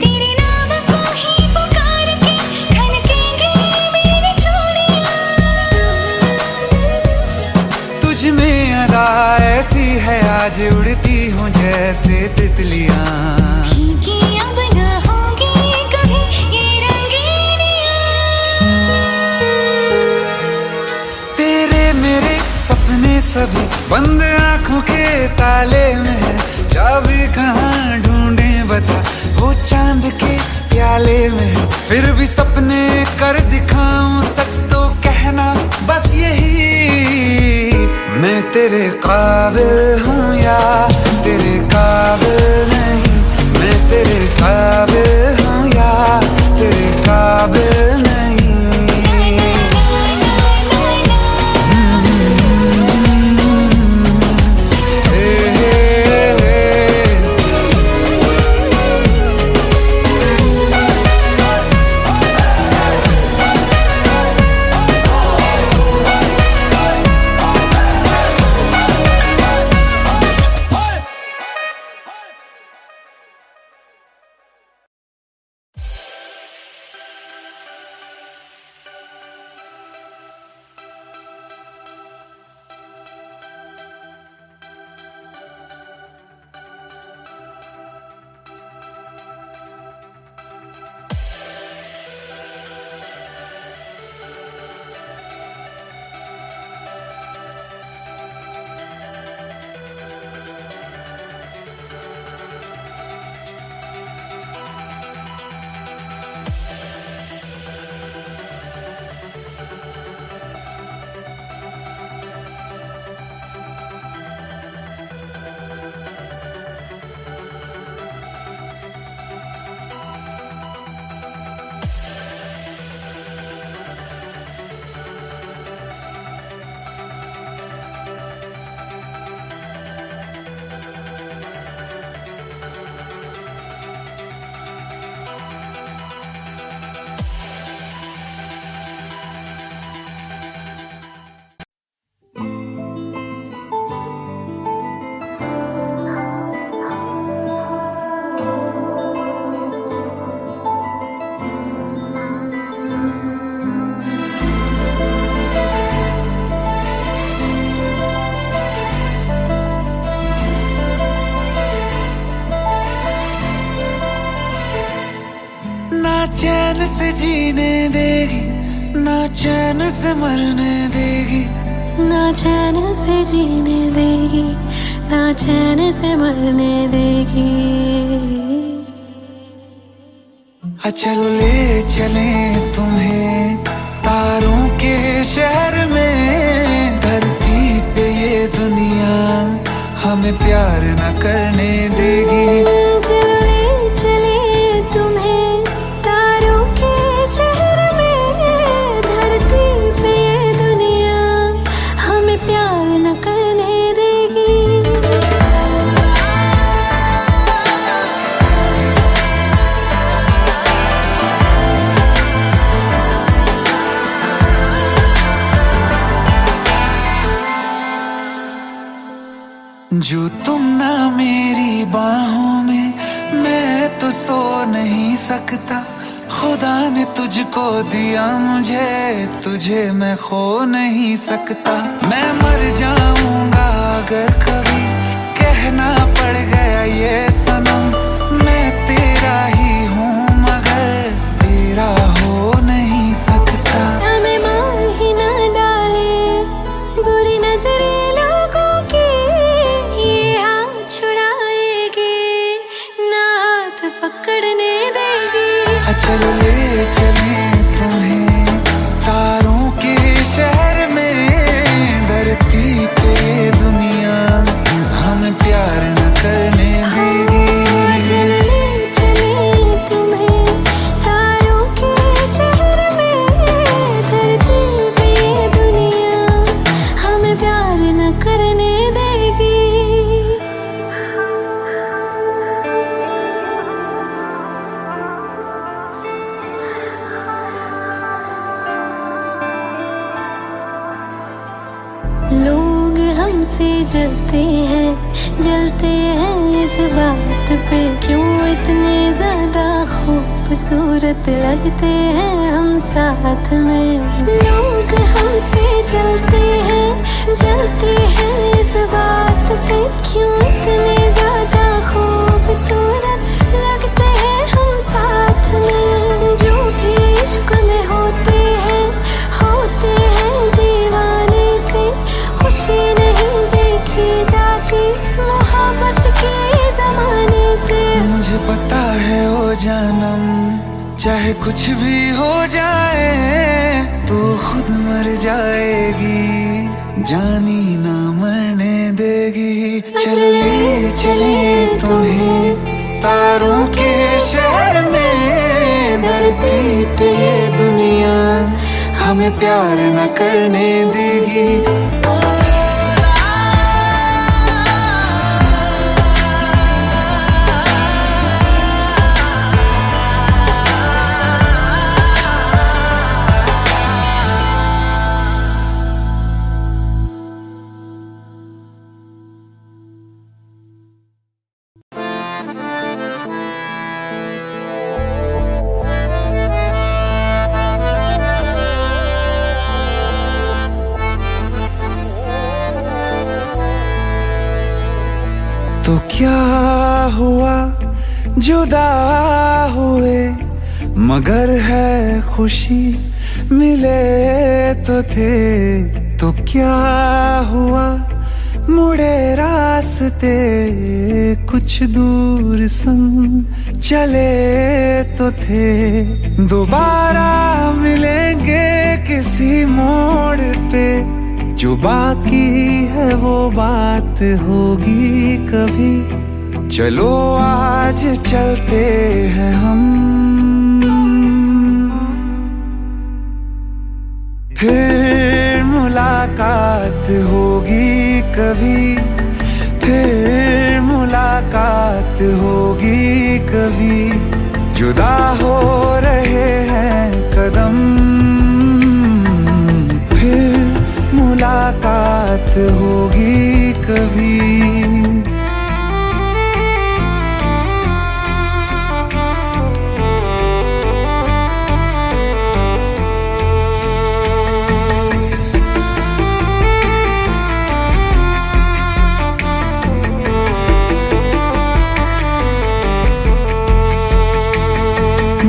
तेरे नाम को ही पुकार के खनकेंगे मेरी चूड़ियां। तुझ में अदा ऐसी है आज उड़ती हूँ जैसे तितलियां। कि अब न होगी कभी ये रंगीनियां। तेरे मेरे सपने सभी बंद आँखों के ताले में है। चाबी कहाँ ढूंढे बता, वो चांद के प्याले में है। फिर भी सपने कर दिखाऊं, सच तो कहना बस यही। मैं तेरे काबिल हूँ या तेरे काबिल नहीं, मैं तेरे काबिल हूँ या तेरे काबिल नहीं। चैन से जीने देगी, ना चैन से मरने देगी, ना चैन से जीने देगी, ना चैन से मरने देगी। चलो ले चले तुम्हें तारों के शहर में। धरती पे ये दुनिया हमें प्यार न करने देगी। चलो ले चले तुम्हें तारों के शहर में। धरती पे ये दुनिया हमें प्यार न करने देगी। जो तुम ना मेरी बाहों में, मैं तो सो नहीं सकता। खुदा ने तुझको दिया मुझे, तुझे मैं खो नहीं सकता। मैं मर जाऊंगा अगर कभी कहना पड़ गया ये सनम, मैं तेरा ही हूँ मगर तेरा हो नहीं सकता। हमें मार ही ना डाले बुरी नजरे लोगों की, ये हाथ छुड़ाएगी ना हाथ पकड़ने देगी। चलो ले चले तुम्हें तारों के शहर में, धरती पे दुनिया हमें प्यार न करने देगी। चलो ले चले तुम्हें तारों के शहर में, धरती पे दुनिया हमें प्यार न करने देगी। लोग हमसे जलते हैं इस बात पे, क्यों इतने ज्यादा खूबसूरत लगते हैं हम साथ में। लोग हमसे जलते हैं इस बात पे, क्यों इतने ज्यादा खूबसूरत लगते हैं हम साथ में। जो भी इश्क में होते हैं दीवाने से, खुशी नहीं देखी जाती मोहब्बत के जमाने से। मुझे पता है ओ जानम, चाहे कुछ भी हो जाए तू खुद मर जाएगी, जानी ना मरने देगी। चले चले तुम्हें तारों के शहर में, धरती पे दुनिया हमें प्यार न करने देगी। तो क्या हुआ जुदा हुए, मगर है खुशी मिले तो थे। तो क्या हुआ मुड़े रास्ते, कुछ दूर संग चले तो थे। दोबारा मिलेंगे किसी मोड़ पे, जो बाकी है वो बात होगी कभी। चलो आज चलते हैं हम, फिर मुलाकात होगी कभी, फिर मुलाकात होगी कभी। जुदा हो रहे हैं कदम, फिर मुलाकात होगी कभी।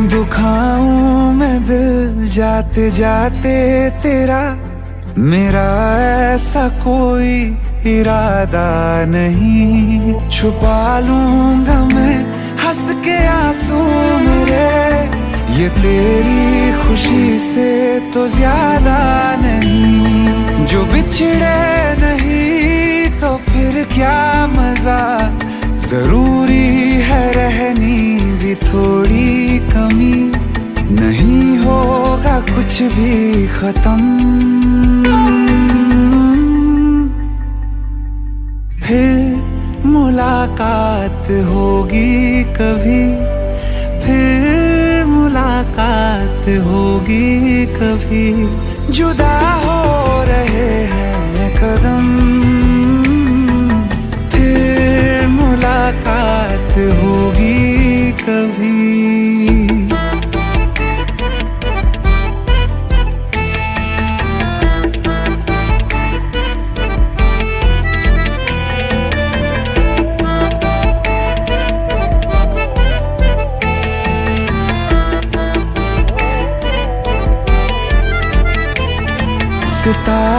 दुखाऊं मैं दिल जाते जाते तेरा, मेरा ऐसा कोई इरादा नहीं। छुपा लूंगा मैं हंस के आंसू मेरे, ये तेरी खुशी से तो ज्यादा नहीं। जो बिछड़े नहीं तो फिर क्या मजा, जरूरी है रहनी भी थोड़ी कमी। नहीं होगा कुछ भी खत्म, फिर मुलाकात होगी कभी, फिर मुलाकात होगी कभी। जुदा हो रहे हैं कदम, फिर मुलाकात होगी कभी।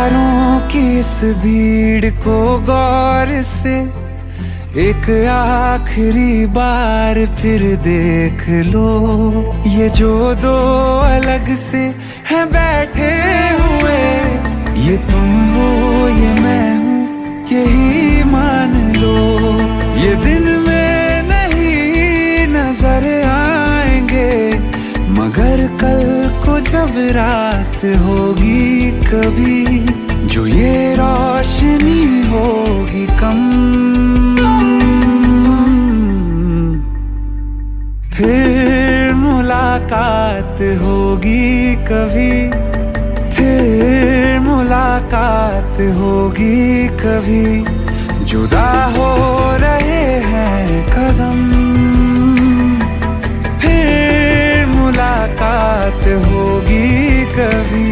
हजारों की इस भीड़ को गौर से एक आखिरी बार फिर देख लो। ये जो दो अलग से हैं बैठे हुए, ये तुम हो ये मैं हूँ यही मान लो। ये दिन में नहीं नजर आएंगे, मगर कल को जब रात होगी कभी, जो ये रोशनी होगी कम, फिर मुलाकात होगी कभी, फिर मुलाकात होगी कभी। जुदा हो रहे हैं कदम, फिर मुलाकात होगी कभी।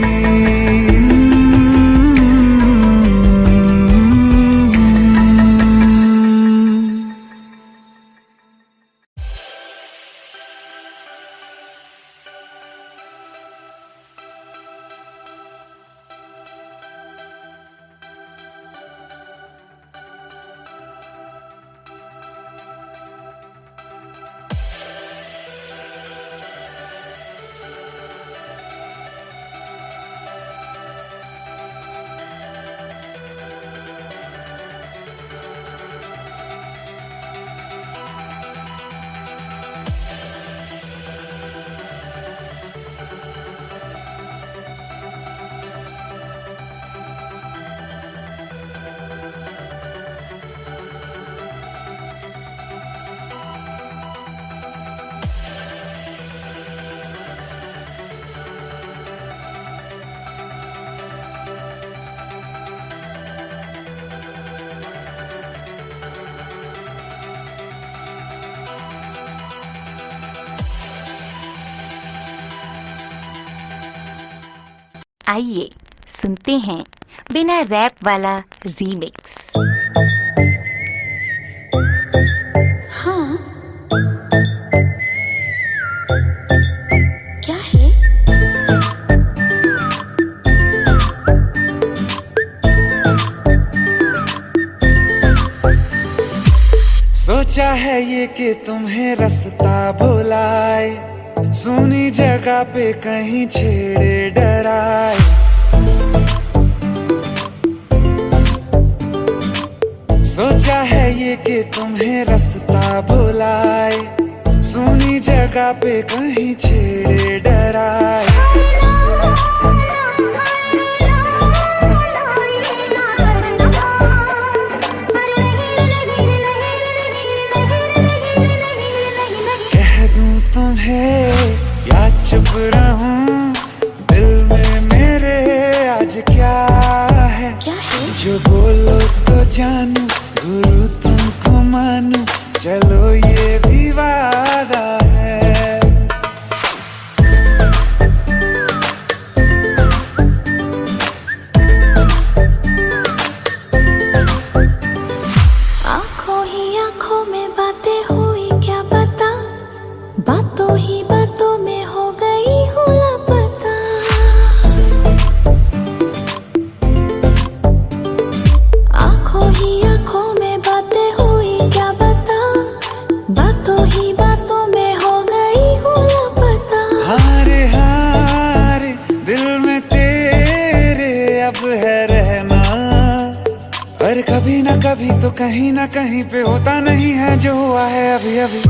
आइए सुनते हैं बिना रैप वाला रीमिक्स। हाँ, क्या है? सोचा है ये कि तुम्हें रास्ता भुलाए, सुनी जगह पे कहीं छेड़े डराए। सोचा है ये कि तुम्हें रास्ता भुलाए, सुनी जगह पे कहीं छेड़े डराए। या चुप रहूं, दिल में मेरे आज क्या है? जो बोलो तो जानू, गुरु तुमको मानू, चलो ये भी वादा है। आंखों ही आंखों में बातें हुई क्या बता, बातों ही बातों में हो गई हूँ लापता। आंखों ही आंखों में बातें हुई क्या बता, बातों ही बातों में हो गई हूँ लापता। हारे हारे दिल में तेरे अब है रहना, पर कभी ना कभी तो कहीं ना कहीं पे होता नहीं है जो हुआ है अभी अभी।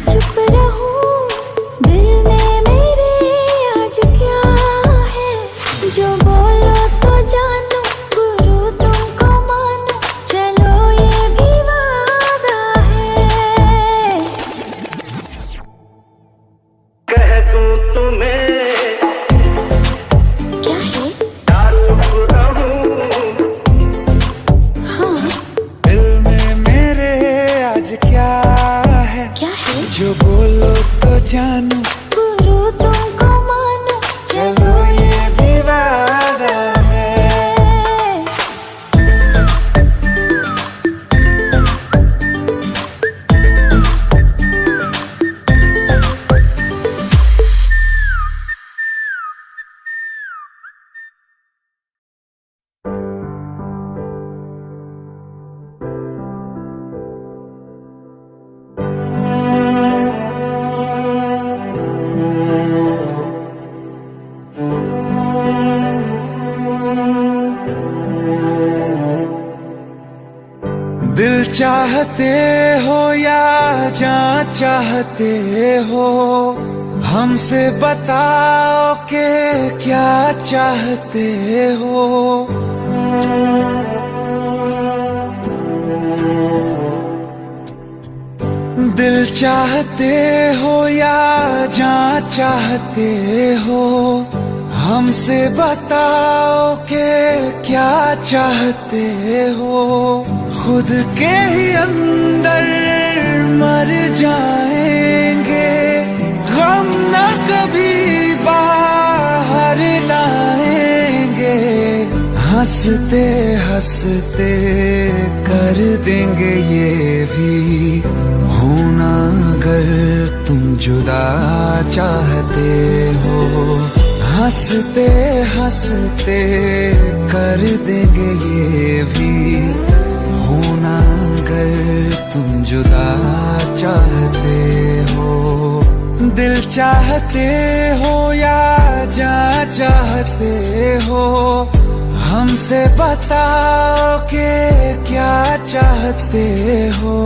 चुप रहूं, दिल में मेरे आज क्या है? जो बोलो तो जानू, गुरु तुमको मानू, चलो ये भी वादा है। कह दूं तुम्हें क्या है? या चुप रहूं, हाँ, दिल में मेरे आज क्या है? जो बोलो तो जानू, गुरु तुमको मानू, चलो ये भी वादा है। चाहते हो या जहाँ चाहते हो, हमसे बताओ कि क्या चाहते हो। दिल चाहते हो या जहाँ चाहते हो, हमसे बताओ कि क्या चाहते हो। खुद के ही अंदर मर जाएंगे, गम न कभी बाहर लाएंगे। हंसते हंसते कर देंगे ये भी, होना अगर तुम जुदा चाहते हो। हंसते हंसते कर देंगे ये भी, होना अगर तुम जुदा चाहते हो। दिल चाहते हो या जहाँ चाहते हो, हमसे बताओ कि क्या चाहते हो।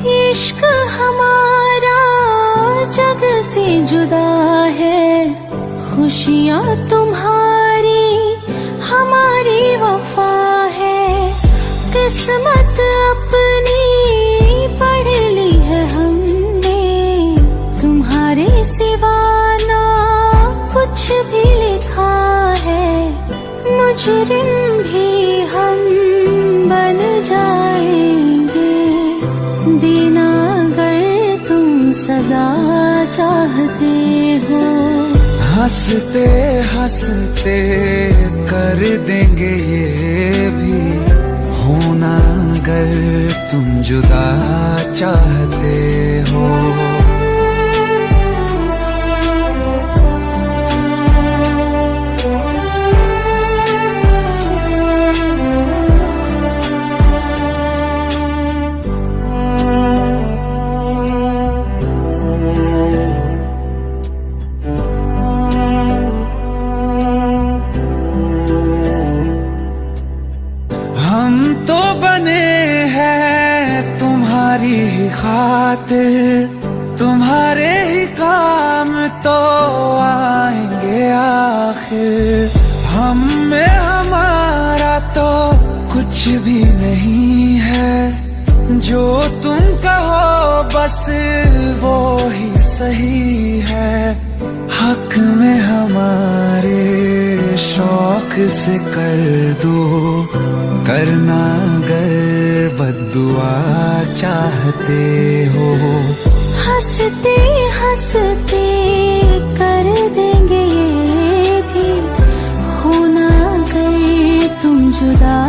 इश्क हमारा जग से जुदा है, खुशियाँ तुम्हारी हमारी वफा है। किस्मत अपनी पढ़ ली है हमने, तुम्हारे सिवा ना कुछ भी लिखा है। मुजरिम भी हम बन जाएंगे, देना अगर तुम सजा चाहते हो। हंसते हंसते कर देंगे ये भी, होना अगर तुम जुदा चाहते हो। हम तो बने हैं तुम्हारी ही खातिर, तुम्हारे ही काम तो आएंगे आखिर। हम में हमारा तो कुछ भी नहीं है, जो तुम कहो बस वो ही सही है। हक में हमारे शौक से कर दो, करना अगर बद्दुआ चाहते हो। हंसते हंसते कर देंगे ये भी, होना अगर तुम जुदा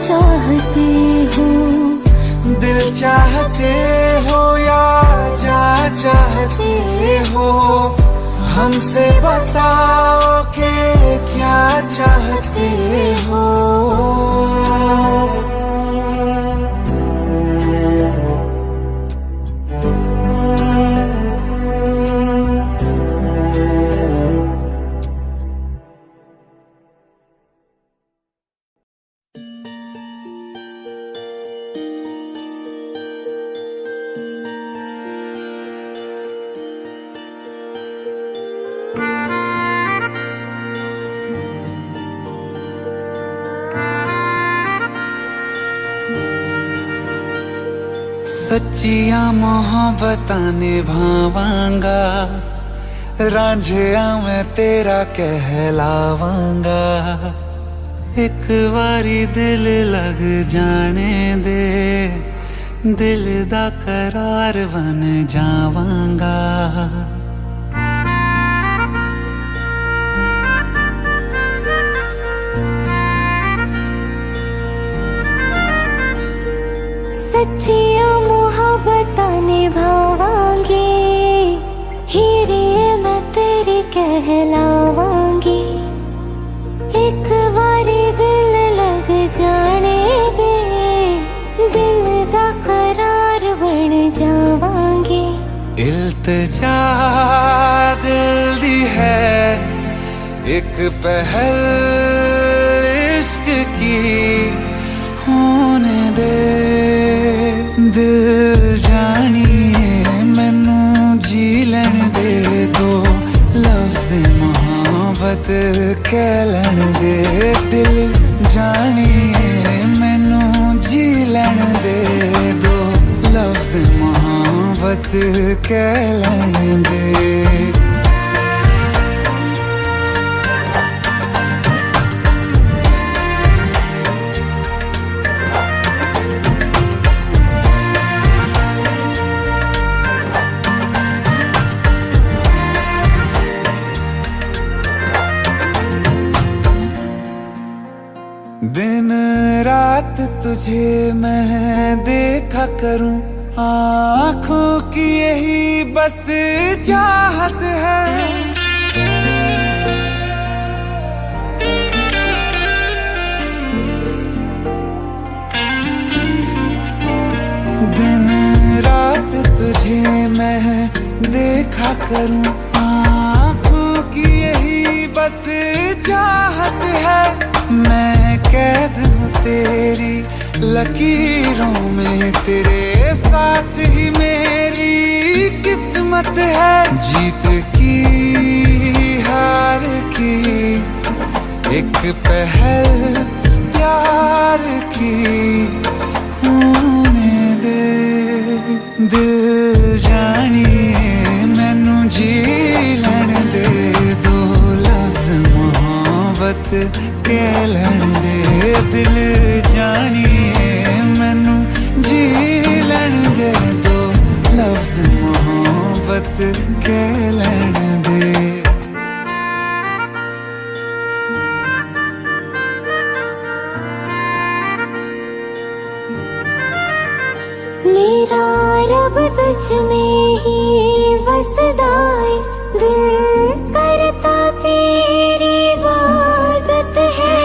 चाहते हो। दिल चाहते हो या जहाँ चाहते हो, हमसे बताओ कि क्या चाहते हो। सच्चियां मोहब्बतां निभावांगा, रांझिया मैं तेरा कहलावांगा। एक बारी दिल लग जाने दे, दिल दा करार बन जावांगा। सच्चियां मोहब्बतां निभावांगी, हीरे मैं तेरी कहलावांगी। एक बारी दिल लग जाने दे, दिल दा करार बन जावांगी। इल्तिजा दिल दी है एक पहल इश्क की होने दे दिल जानिए मैनू जी लैण दे दो लफ्ज़ मोहब्बत कह लैण दे दिल जानिए मैनू जी लैण दे दो लफ्ज़ मोहब्बत कह लैण दे दिन रात तुझे मैं देखा करूं आँखों की यही बस चाहत है दिन रात तुझे मैं देखा करूं आँखों की यही बस चाहत है मैं कैद हूँ तेरी लकीरों में तेरे साथ ही मेरी किस्मत है जीत की हार की एक पहल प्यार की होने दे दिल जानिए मैनू जी लैण दे दो लफ्ज़ मोहब्बत कह लैण दे दिल जानिए मैनू जी लैण दे दो लफ्ज़ मोहब्बत कह लैण दे मेरा रब तुझ में ही बसदा है दिल करता तेरी इबादत है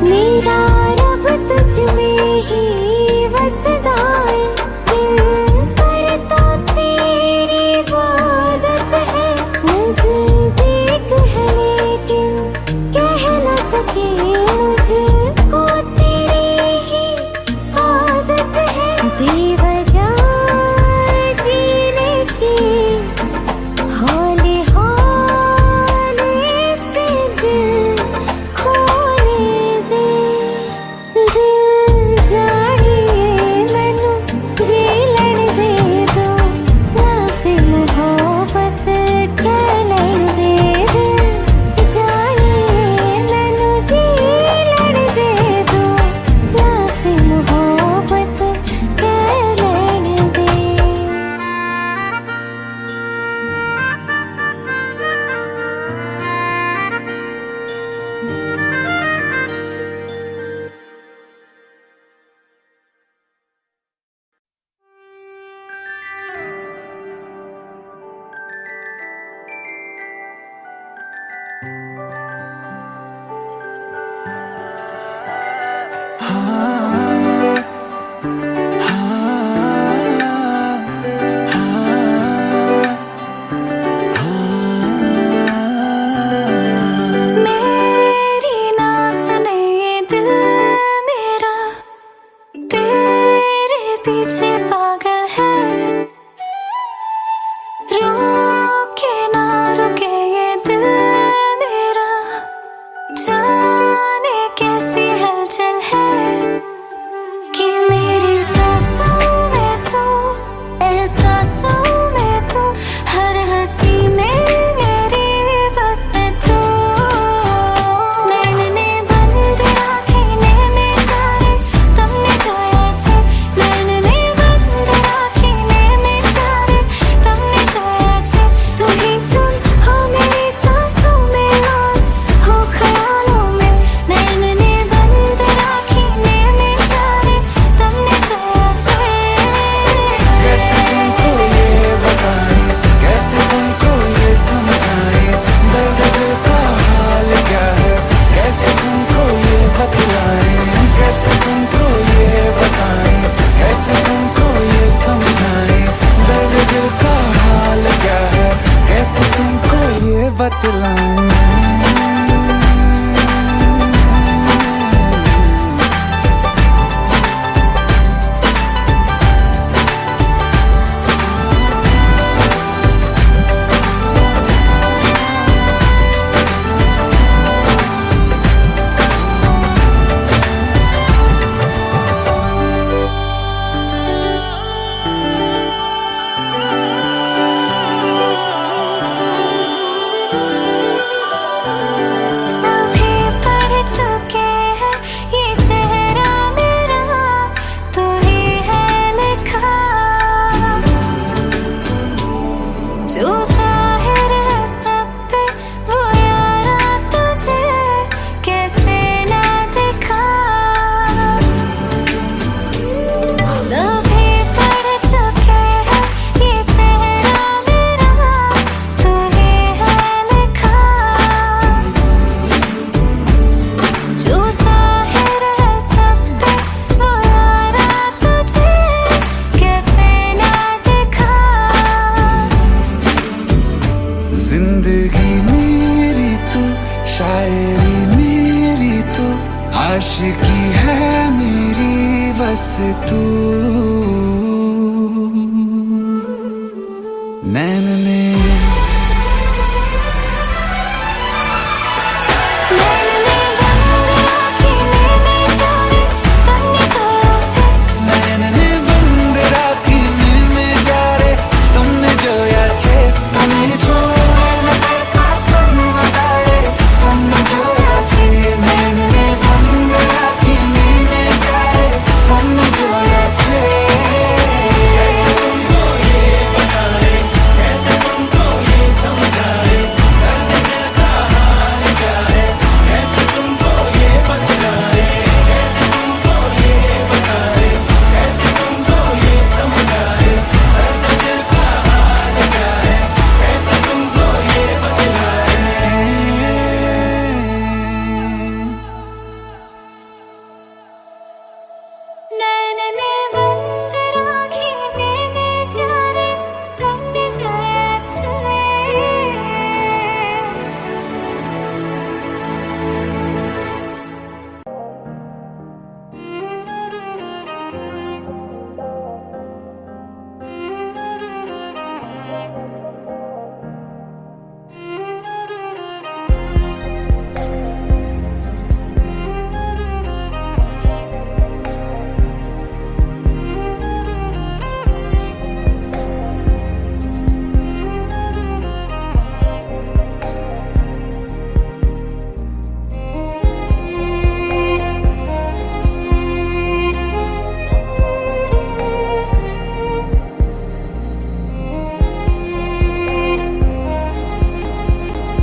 मेरा बतलाऊं। सभी पढ़ चुके हैं ये चेहरा मेरा, तू ही है लिखा। जो जाहिर है सब पे वो यारा तुझे कैसे ना दिखा। सभी पढ़ चुके हैं ये चेहरा मेरा, तू ही है लिखा। जो जाहिर है सब पे वो यारा तुझे कैसे ना दिखा। जिंदगी मेरी तू, शायरी मेरी तू, आशिकी है मेरी बस तू।